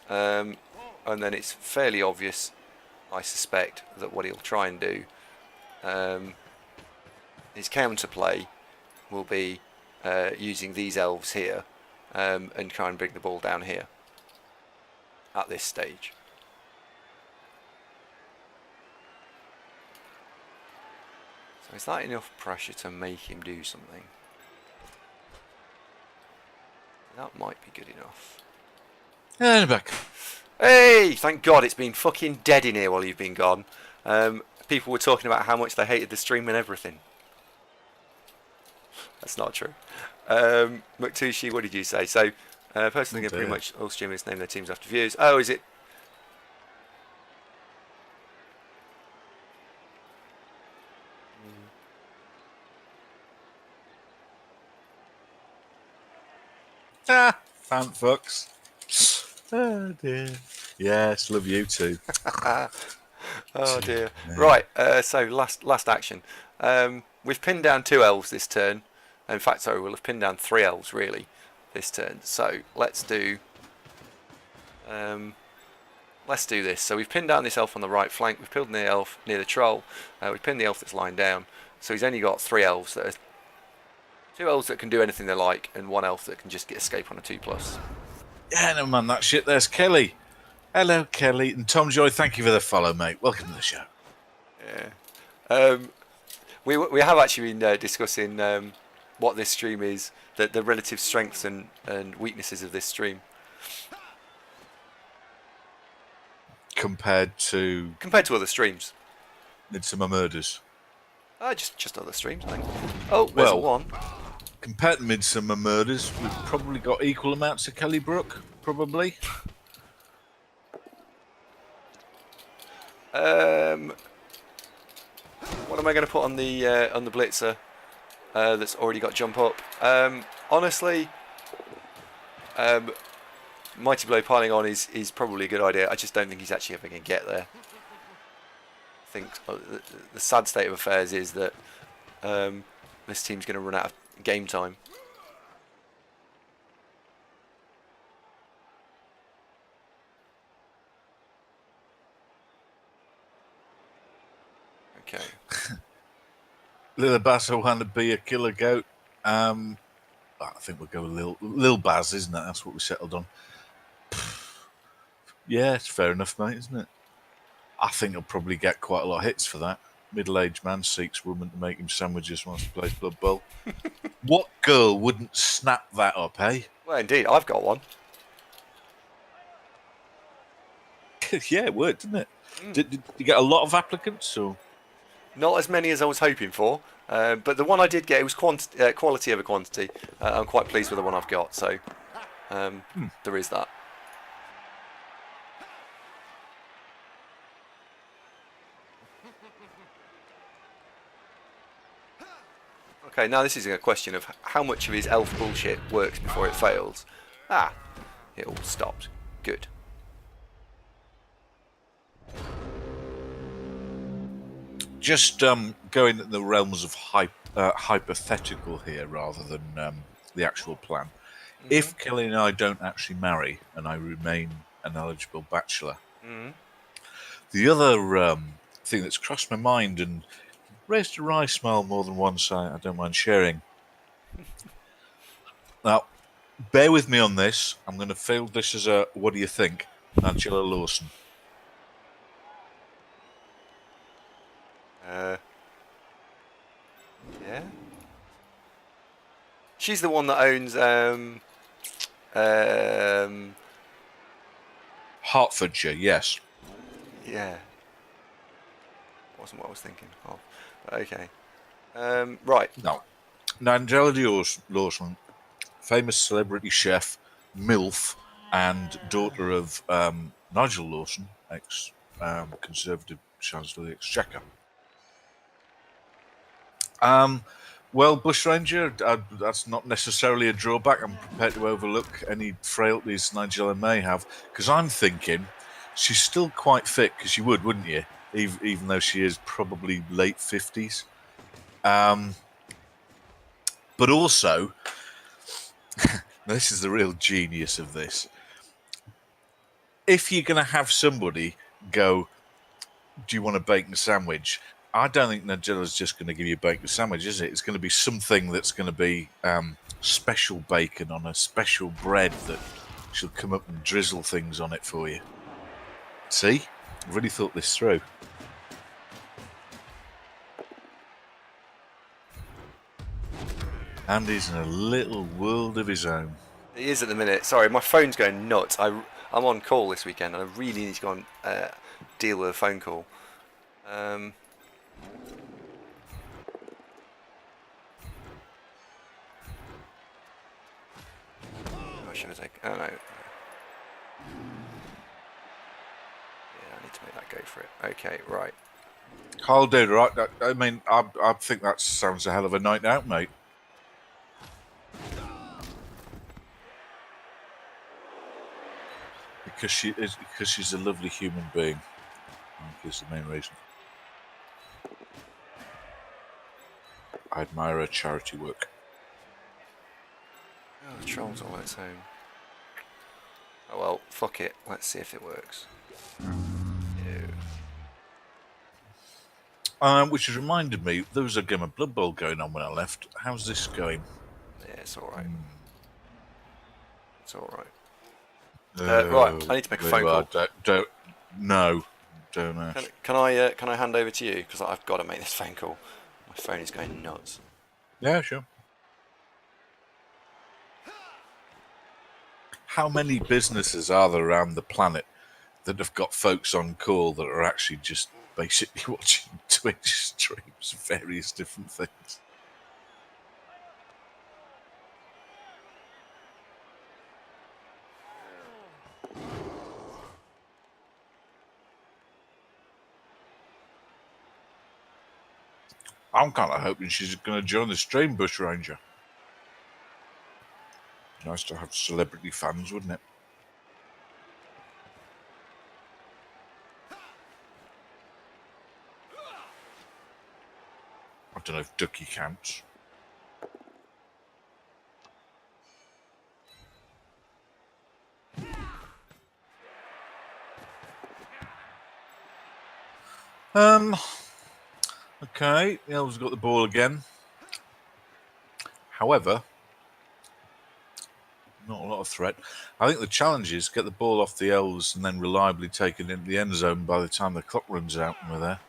And then it's fairly obvious, I suspect, that what he'll try and do, his counterplay will be using these elves here and try and bring the ball down here at this stage. So is that enough pressure to make him do something? That might be good enough. And back. Hey! Thank God it's been fucking dead in here while you've been gone. People were talking about how much they hated the stream and everything. That's not true. Muktushi, what did you say? So, personally, pretty much all streamers name their teams after views. Oh, is it? Ah. Pantfucks. Oh dear. Yes, love you too. Oh dear. Right. So last action. We've pinned down 2 elves this turn. In fact, sorry, we'll have pinned down 3 elves really this turn. So let's do. Let's do this. So we've pinned down this elf on the right flank. We've pinned the elf near the troll. We've pinned the elf that's lying down. So he's only got 3 elves that are 2 elves that can do anything they like, and 1 elf that can just get escape on a 2+. Yeah, no man, that shit. There's Kelly. Hello, Kelly. And Tom Joy, thank you for the follow, mate. Welcome to the show. Yeah. We have actually been discussing what this stream is, the relative strengths and weaknesses of this stream. Compared to other streams. Midsummer Murders. Just other streams, I think. Oh, there's one. Compared to Midsummer Murders, we've probably got equal amounts of Kelly Brook, probably. What am I going to put on the blitzer that's already got jump up? Honestly, Mighty Blow piling on is probably a good idea. I just don't think he's actually ever going to get there. I think the sad state of affairs is that this team's going to run out of game time. Okay. Little Bass, I want to be a killer goat. I think we'll go with Lil Baz, isn't it? That's what we settled on. Yeah, it's fair enough, mate, isn't it? I think he'll probably get quite a lot of hits for that. Middle-aged man seeks woman to make him sandwiches whilst he plays Blood Bowl. What girl wouldn't snap that up, eh? Well, indeed, I've got one. Yeah, it worked, didn't it? Did you get a lot of applicants? Or? Not as many as I was hoping for, but the one I did get, it was quality over quantity. I'm quite pleased with the one I've got, so there is that. Okay, now this is a question of how much of his elf bullshit works before it fails. It all stopped. Good. Just going in the realms of hypothetical here rather than the actual plan. Mm-hmm. If Kelly and I don't actually marry and I remain an eligible bachelor, the other thing that's crossed my mind and raised a wry smile more than once, I don't mind sharing. Now, bear with me on this. I'm going to field this as a what do you think? Angela Lawson. Yeah. She's the one that owns Hertfordshire, yes. Yeah. Wasn't what I was thinking of. Okay. Right. No. Now, Angela Lawson, famous celebrity chef, MILF, and daughter of Nigel Lawson, ex-Conservative Chancellor of the Exchequer. Well, Bushranger, that's not necessarily a drawback. I'm prepared to overlook any frailties Nigella may have, because I'm thinking she's still quite fit, because you would, wouldn't you? Even though she is probably late 50s. But also, this is the real genius of this. If you're going to have somebody go, do you want a bacon sandwich? I don't think Nigella's just going to give you a bacon sandwich, is it? It's going to be something that's going to be special bacon on a special bread that she'll come up and drizzle things on it for you. See? I've really thought this through. Andy's in a little world of his own. He is at the minute. Sorry, my phone's going nuts. I'm on call this weekend and I really need to go and deal with a phone call. What should I take? Oh no. Yeah, I need to make that go for it. Okay, right. I'll do it, right? I mean, I think that sounds a hell of a night out, mate. Because she's a lovely human being. I think is the main reason. I admire her charity work. Oh, the troll's all on its own. Oh well, fuck it. Let's see if it works. Which has reminded me, there was a game of Blood Bowl going on when I left. How's this going? Yeah, it's alright. It's alright. Right, Right, I need to make a phone call. Don't ask. Can I hand over to you? Because I've got to make this phone call. My phone is going nuts. Yeah, sure. How many businesses are there around the planet that have got folks on call that are actually just basically watching Twitch streams of various different things? I'm kind of hoping she's going to join the stream, Bush Ranger. Nice to have celebrity fans, wouldn't it? I don't know if Ducky counts. Okay, the Elves got the ball again. However, not a lot of threat. I think the challenge is get the ball off the Elves and then reliably take it into the end zone by the time the clock runs out and we're there.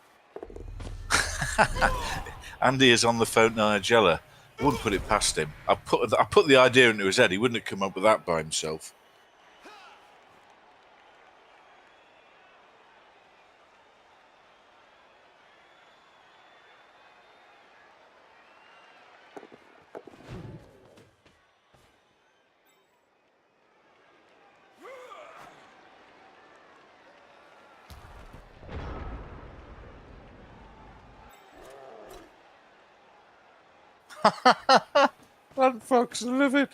Andy is on the phone to Nigella. I wouldn't put it past him. I put the idea into his head. He wouldn't have come up with that by himself. That fuck's livid.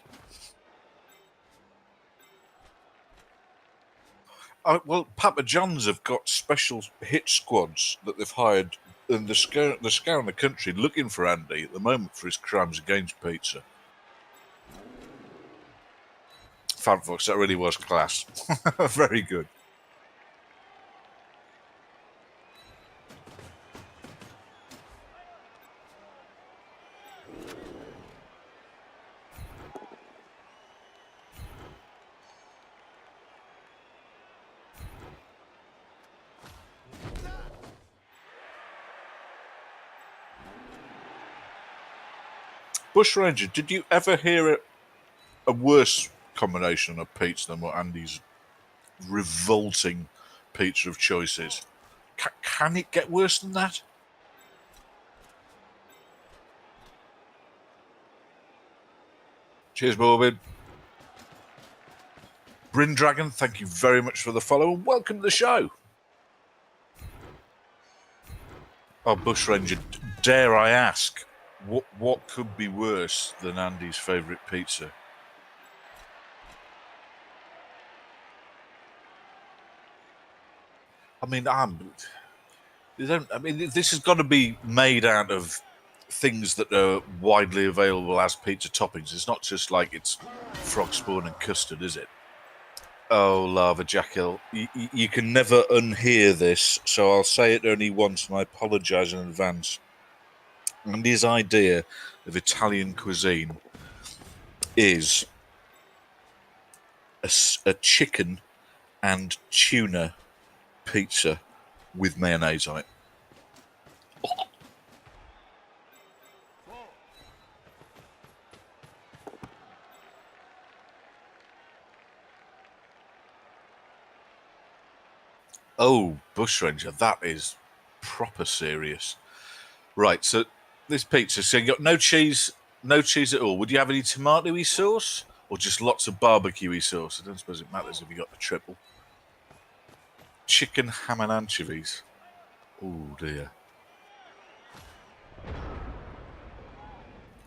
Well, Papa John's have got special hit squads that they've hired, and they're scouring the country looking for Andy at the moment for his crimes against pizza. Fab Fox, that really was class. Very good. Bushranger, did you ever hear a worse combination of pizza than what Andy's revolting pizza of choice is? Can it get worse than that? Cheers, Morbid. Bryn Dragon, thank you very much for the follow and welcome to the show. Oh, Bushranger, dare I ask, what could be worse than Andy's favourite pizza? I mean, this has got to be made out of things that are widely available as pizza toppings. It's not just like it's frog spawn and custard, is it? Oh, Lava Jackal, you can never unhear this, so I'll say it only once, and I apologise in advance. Andy's idea of Italian cuisine is a chicken and tuna pizza with mayonnaise on it. Oh, Bushranger, that is proper serious. Right, so this pizza, so you got no cheese at all. Would you have any tomatoey sauce or just lots of barbecuey sauce? I don't suppose it matters if you got the triple. Chicken, ham and anchovies. Oh dear.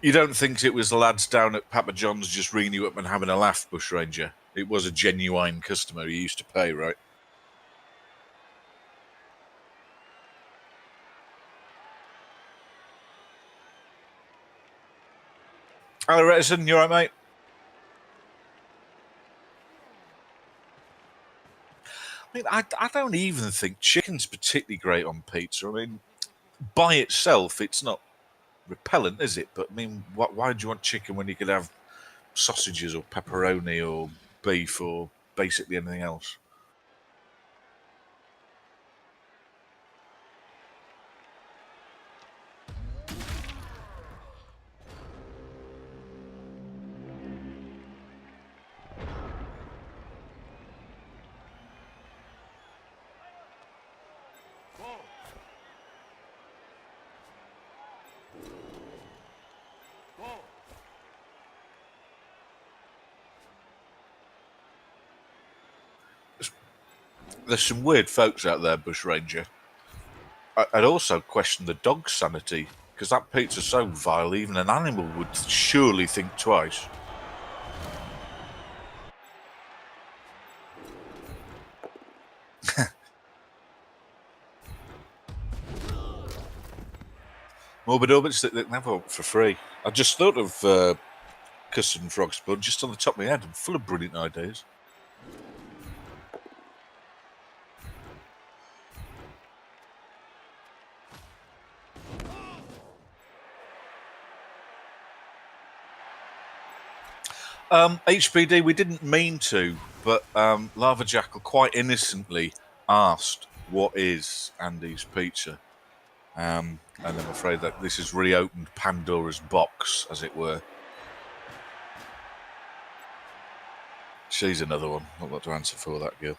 You don't think it was the lads down at Papa John's just ringing you up and having a laugh, Bushranger? It was a genuine customer. He used to pay, right? Hello, Redison. You all right, mate? I mean, I don't even think chicken's particularly great on pizza. I mean, by itself, it's not repellent, is it? But I mean, why do you want chicken when you could have sausages or pepperoni or beef or basically anything else? There's some weird folks out there, Bushranger. I'd also question the dog's sanity, because that pizza's so vile, even an animal would surely think twice. Morbid Orbits that never for free. I just thought of custard and frog spud just on the top of my head. I'm full of brilliant ideas. HBD, we didn't mean to, but Lava Jackal quite innocently asked, "What is Andy's Pizza?" And I'm afraid that this has reopened Pandora's box, as it were. She's another one. Not got to answer for that girl.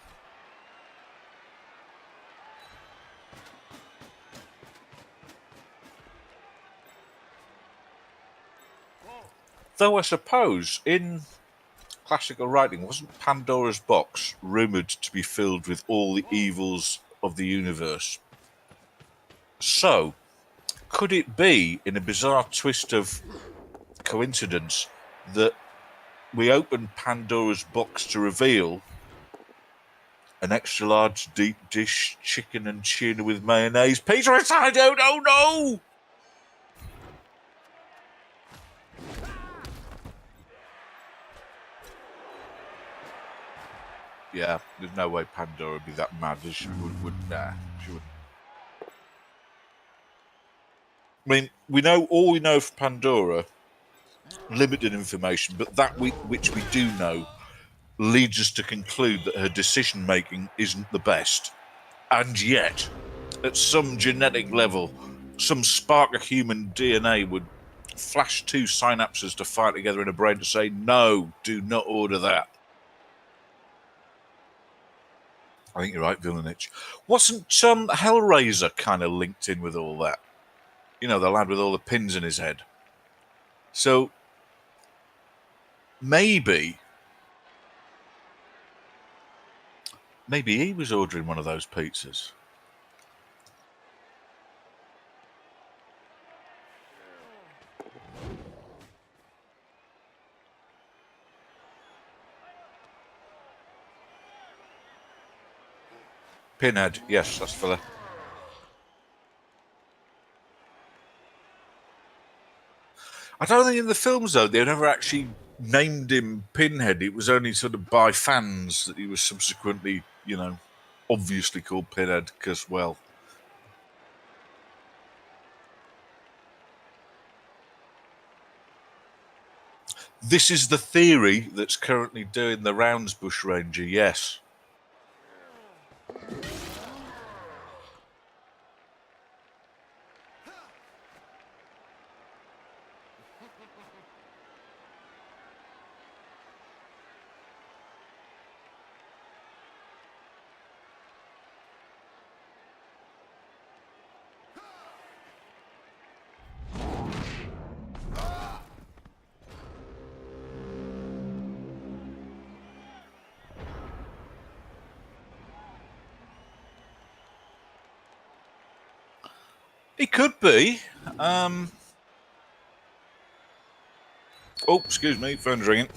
Though I suppose in classical writing, wasn't Pandora's box rumoured to be filled with all the evils of the universe? So, could it be, in a bizarre twist of coincidence, that we opened Pandora's box to reveal an extra large deep dish chicken and tuna with mayonnaise pizza inside? Oh no! Yeah, there's no way Pandora would be that mad. She would nah, she wouldn't. I mean, we know for Pandora, limited information, but that which we do know leads us to conclude that her decision making isn't the best. And yet, at some genetic level, some spark of human DNA would flash two synapses to fire together in a brain to say, no, do not order that. I think you're right, Villanich. Wasn't Hellraiser kind of linked in with all that? You know, the lad with all the pins in his head. So, maybe he was ordering one of those pizzas. Pinhead, yes, that's fella. I don't think in the films, though, they never actually named him Pinhead. It was only sort of by fans that he was subsequently, obviously called Pinhead because, well... This is the theory that's currently doing the rounds, Bushranger, yes. He could be. Oh, excuse me, phone's ringing.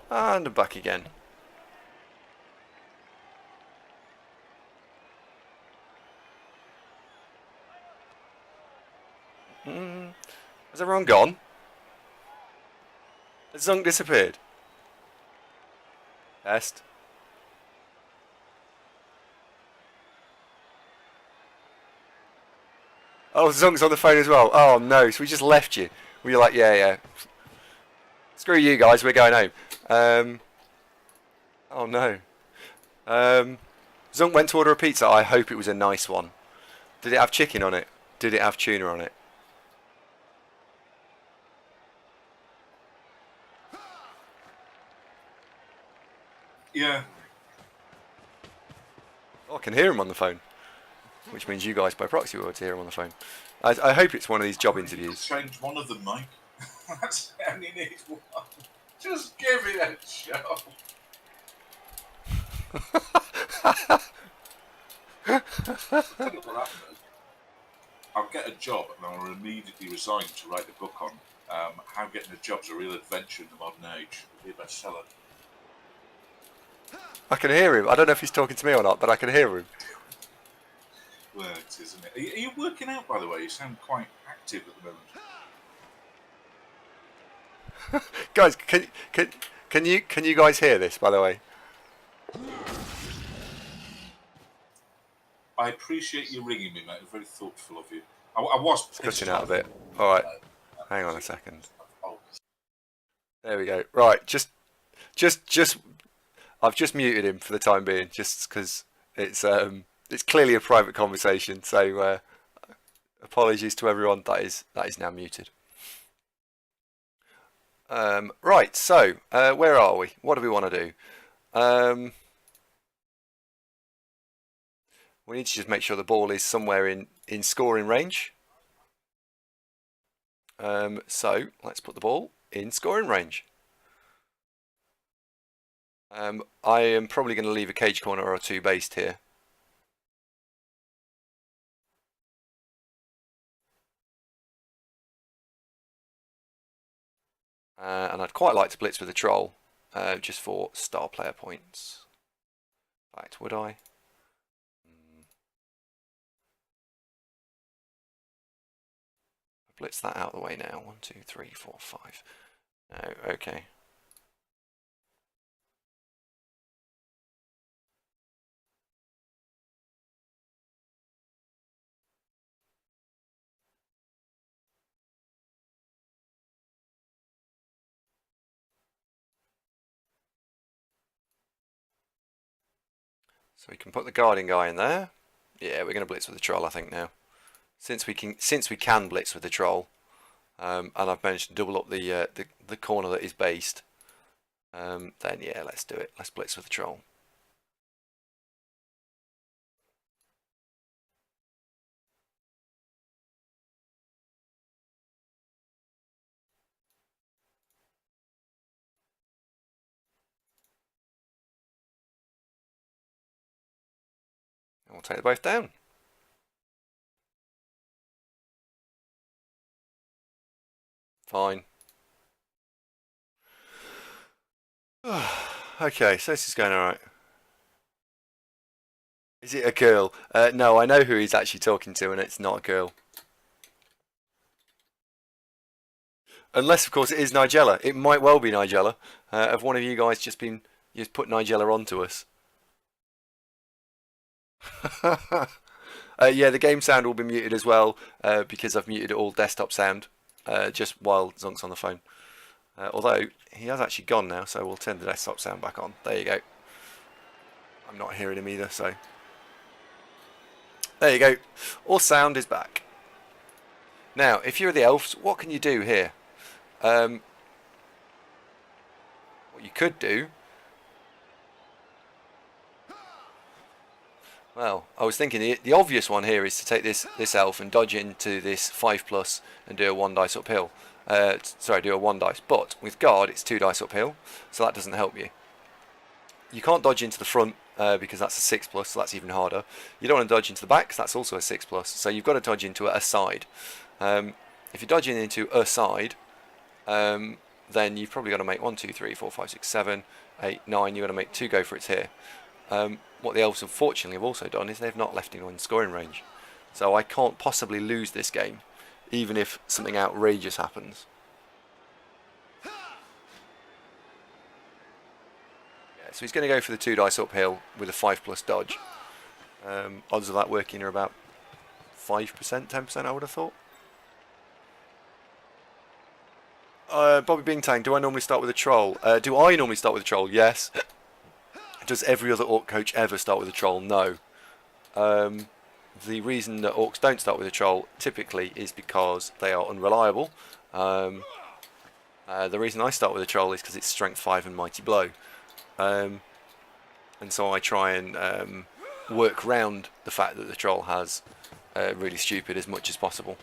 And back again. Has everyone gone? Has Zunk disappeared? Test. Oh, Zunk's on the phone as well. Oh no, so we just left you. We were like, yeah. Screw you guys, we're going home. Oh no. Zunk went to order a pizza. I hope it was a nice one. Did it have chicken on it? Did it have tuna on it? Yeah. Oh, I can hear him on the phone. Which means you guys by proxy will be able to hear him on the phone. I hope it's one of these job interviews. Change one of them, Mike. That's only needs one. Just give it a shot. I'll get a job and I'll immediately resign to write a book on how getting a job's a real adventure in the modern age. It'll be a bestseller. I can hear him. I don't know if he's talking to me or not, but I can hear him. Well, it is, isn't it? Are you working out, by the way? You sound quite active at the moment. Guys, can you guys hear this, by the way? I appreciate you ringing me, mate. Very thoughtful of you. I was cutting out a bit. All right, hang on a second. There we go. Right, just, I've just muted him for the time being, just because it's clearly a private conversation. So apologies to everyone. That is now muted. Right. So where are we? What do we want to do? We need to just make sure the ball is somewhere in scoring range. So let's put the ball in scoring range. I am probably going to leave a cage corner or two based here. And I'd quite like to blitz with a troll, just for star player points. In fact, would I? Blitz that out of the way now. 1, 2, 3, 4, 5. No, okay. So we can put the guarding guy in there. Yeah, we're going to blitz with the troll, I think now. Since we can blitz with the troll, and I've managed to double up the corner that is based, then yeah, let's do it. Let's blitz with the troll. And we'll take them both down. Fine. Okay, so this is going alright. Is it a girl? No, I know who he's actually talking to, and it's not a girl. Unless, of course, it is Nigella. It might well be Nigella. Have one of you guys just put Nigella onto us? Yeah, the game sound will be muted as well, because I've muted all desktop sound, just while Zunk's on the phone. Although, he has actually gone now, so we'll turn the desktop sound back on. There you go. I'm not hearing him either, so... There you go. All sound is back. Now, if you're the Elves, what can you do here? What you could do... Well, I was thinking the obvious one here is to take this elf and dodge into this 5+ and do a 1 dice uphill. Sorry, do a 1 dice. But with guard, it's 2 dice uphill, so that doesn't help you. You can't dodge into the front because that's a 6+, so that's even harder. You don't want to dodge into the back, because that's also a 6+, so you've got to dodge into a side. If you're dodging into a side, then you've probably got to make 1, 2, 3, 4, 5, 6, 7, 8, 9. You've got to make 2 go for it here. What the Elves unfortunately have also done is they've not left anyone in scoring range. So I can't possibly lose this game, even if something outrageous happens. Yeah, so he's going to go for the 2 dice uphill with a 5+ dodge. Odds of that working are about 5%, 10%, I would have thought. Bobby Bingtang, do I normally start with a troll? Do I normally start with a troll? Yes. Does every other Orc coach ever start with a troll? No. The reason that Orcs don't start with a troll typically is because they are unreliable. The reason I start with a troll is because it's strength 5 and mighty blow. And so I try and work round the fact that the troll has really stupid as much as possible.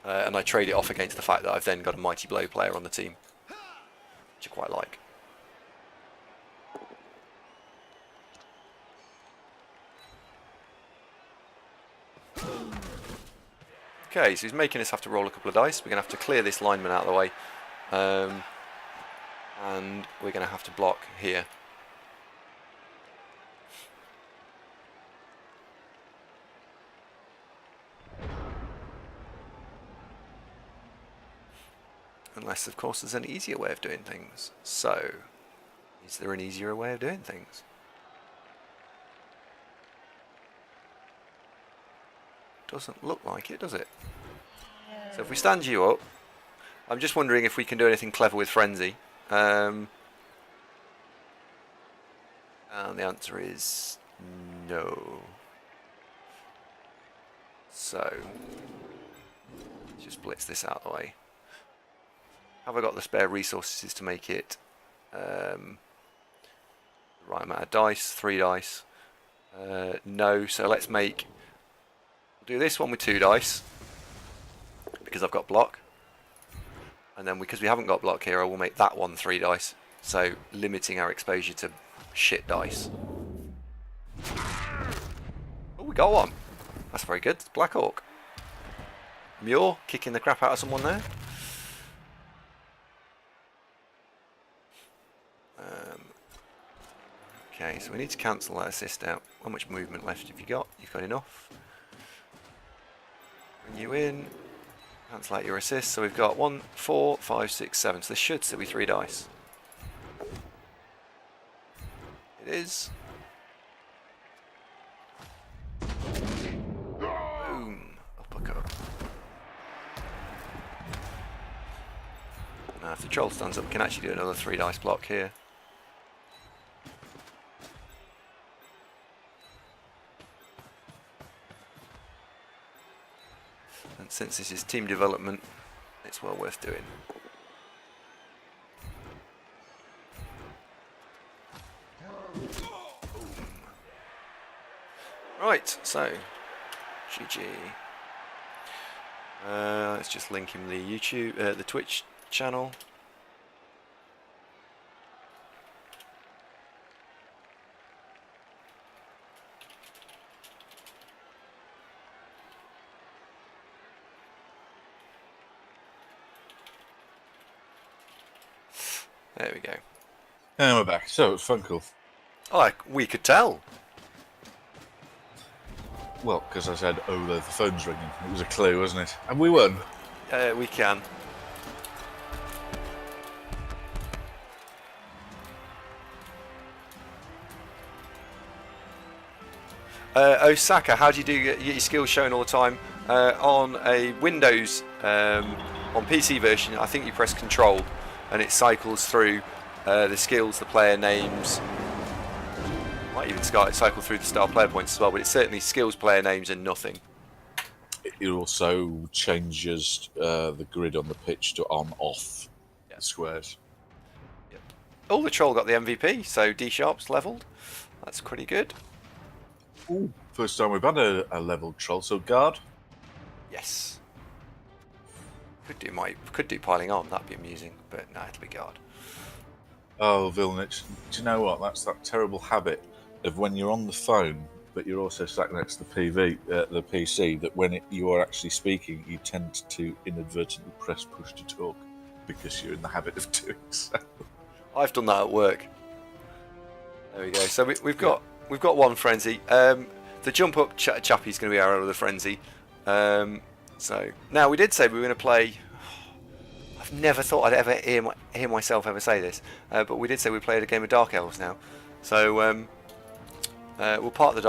And I trade it off against the fact that I've then got a mighty blow player on the team, which I quite like. Okay, so he's making us have to roll a couple of dice. We're going to have to clear this lineman out of the way. And we're going to have to block here. Unless, of course, there's an easier way of doing things. So, is there an easier way of doing things? Doesn't look like it, does it? So if we stand you up, I'm just wondering if we can do anything clever with Frenzy. And the answer is no. So, let's just blitz this out of the way. Have I got the spare resources to make it the right amount of dice? 3 dice. No, so let's make... We'll do this one with 2 dice, because I've got block. And then because we haven't got block here, I will make that one 3 dice. So, limiting our exposure to shit dice. Oh, we got one. That's very good. Black Orc. Muir kicking the crap out of someone there. Okay, so we need to cancel that assist out. How much movement left have you got? You've got enough. Bring you in. Cancel out your assist. So we've got 1, 4, 5, 6, 7. So this should still be 3 dice. It is. Boom. Uppercut. Now if the troll stands up, we can actually do another 3 dice block here. And since this is team development, it's well worth doing. Right, so GG. Let's just link him the the Twitch channel. There we go. And we're back. So, it was fun, cool. Oh, we could tell. Well, because I said, oh, the phone's ringing. It was a clue, wasn't it? And we won. We can. Osaka, how do you get your skills shown all the time? On a Windows, on PC version, I think you press Control and it cycles through the skills, the player names. Might even cycle through the star player points as well, but it's certainly skills, player names, and nothing. It also changes the grid on the pitch to on-off the squares. Yep. Oh, the troll got the MVP, so D-Sharp's levelled. That's pretty good. Ooh, first time we've had a leveled troll, so guard. Yes. Could do piling on, that'd be amusing, but no, it'll be guard. Oh, Vilnich, do you know what? That's that terrible habit of when you're on the phone but you're also sat next to the PC. That when you are actually speaking, you tend to inadvertently press push to talk because you're in the habit of doing so. I've done that at work. There we go. So we've got one frenzy. The jump up chappie's going to be our other frenzy. So now we did say we were going to play. I've never thought I'd ever hear myself ever say this, but we did say we played a game of Dark Elves now. So we'll park the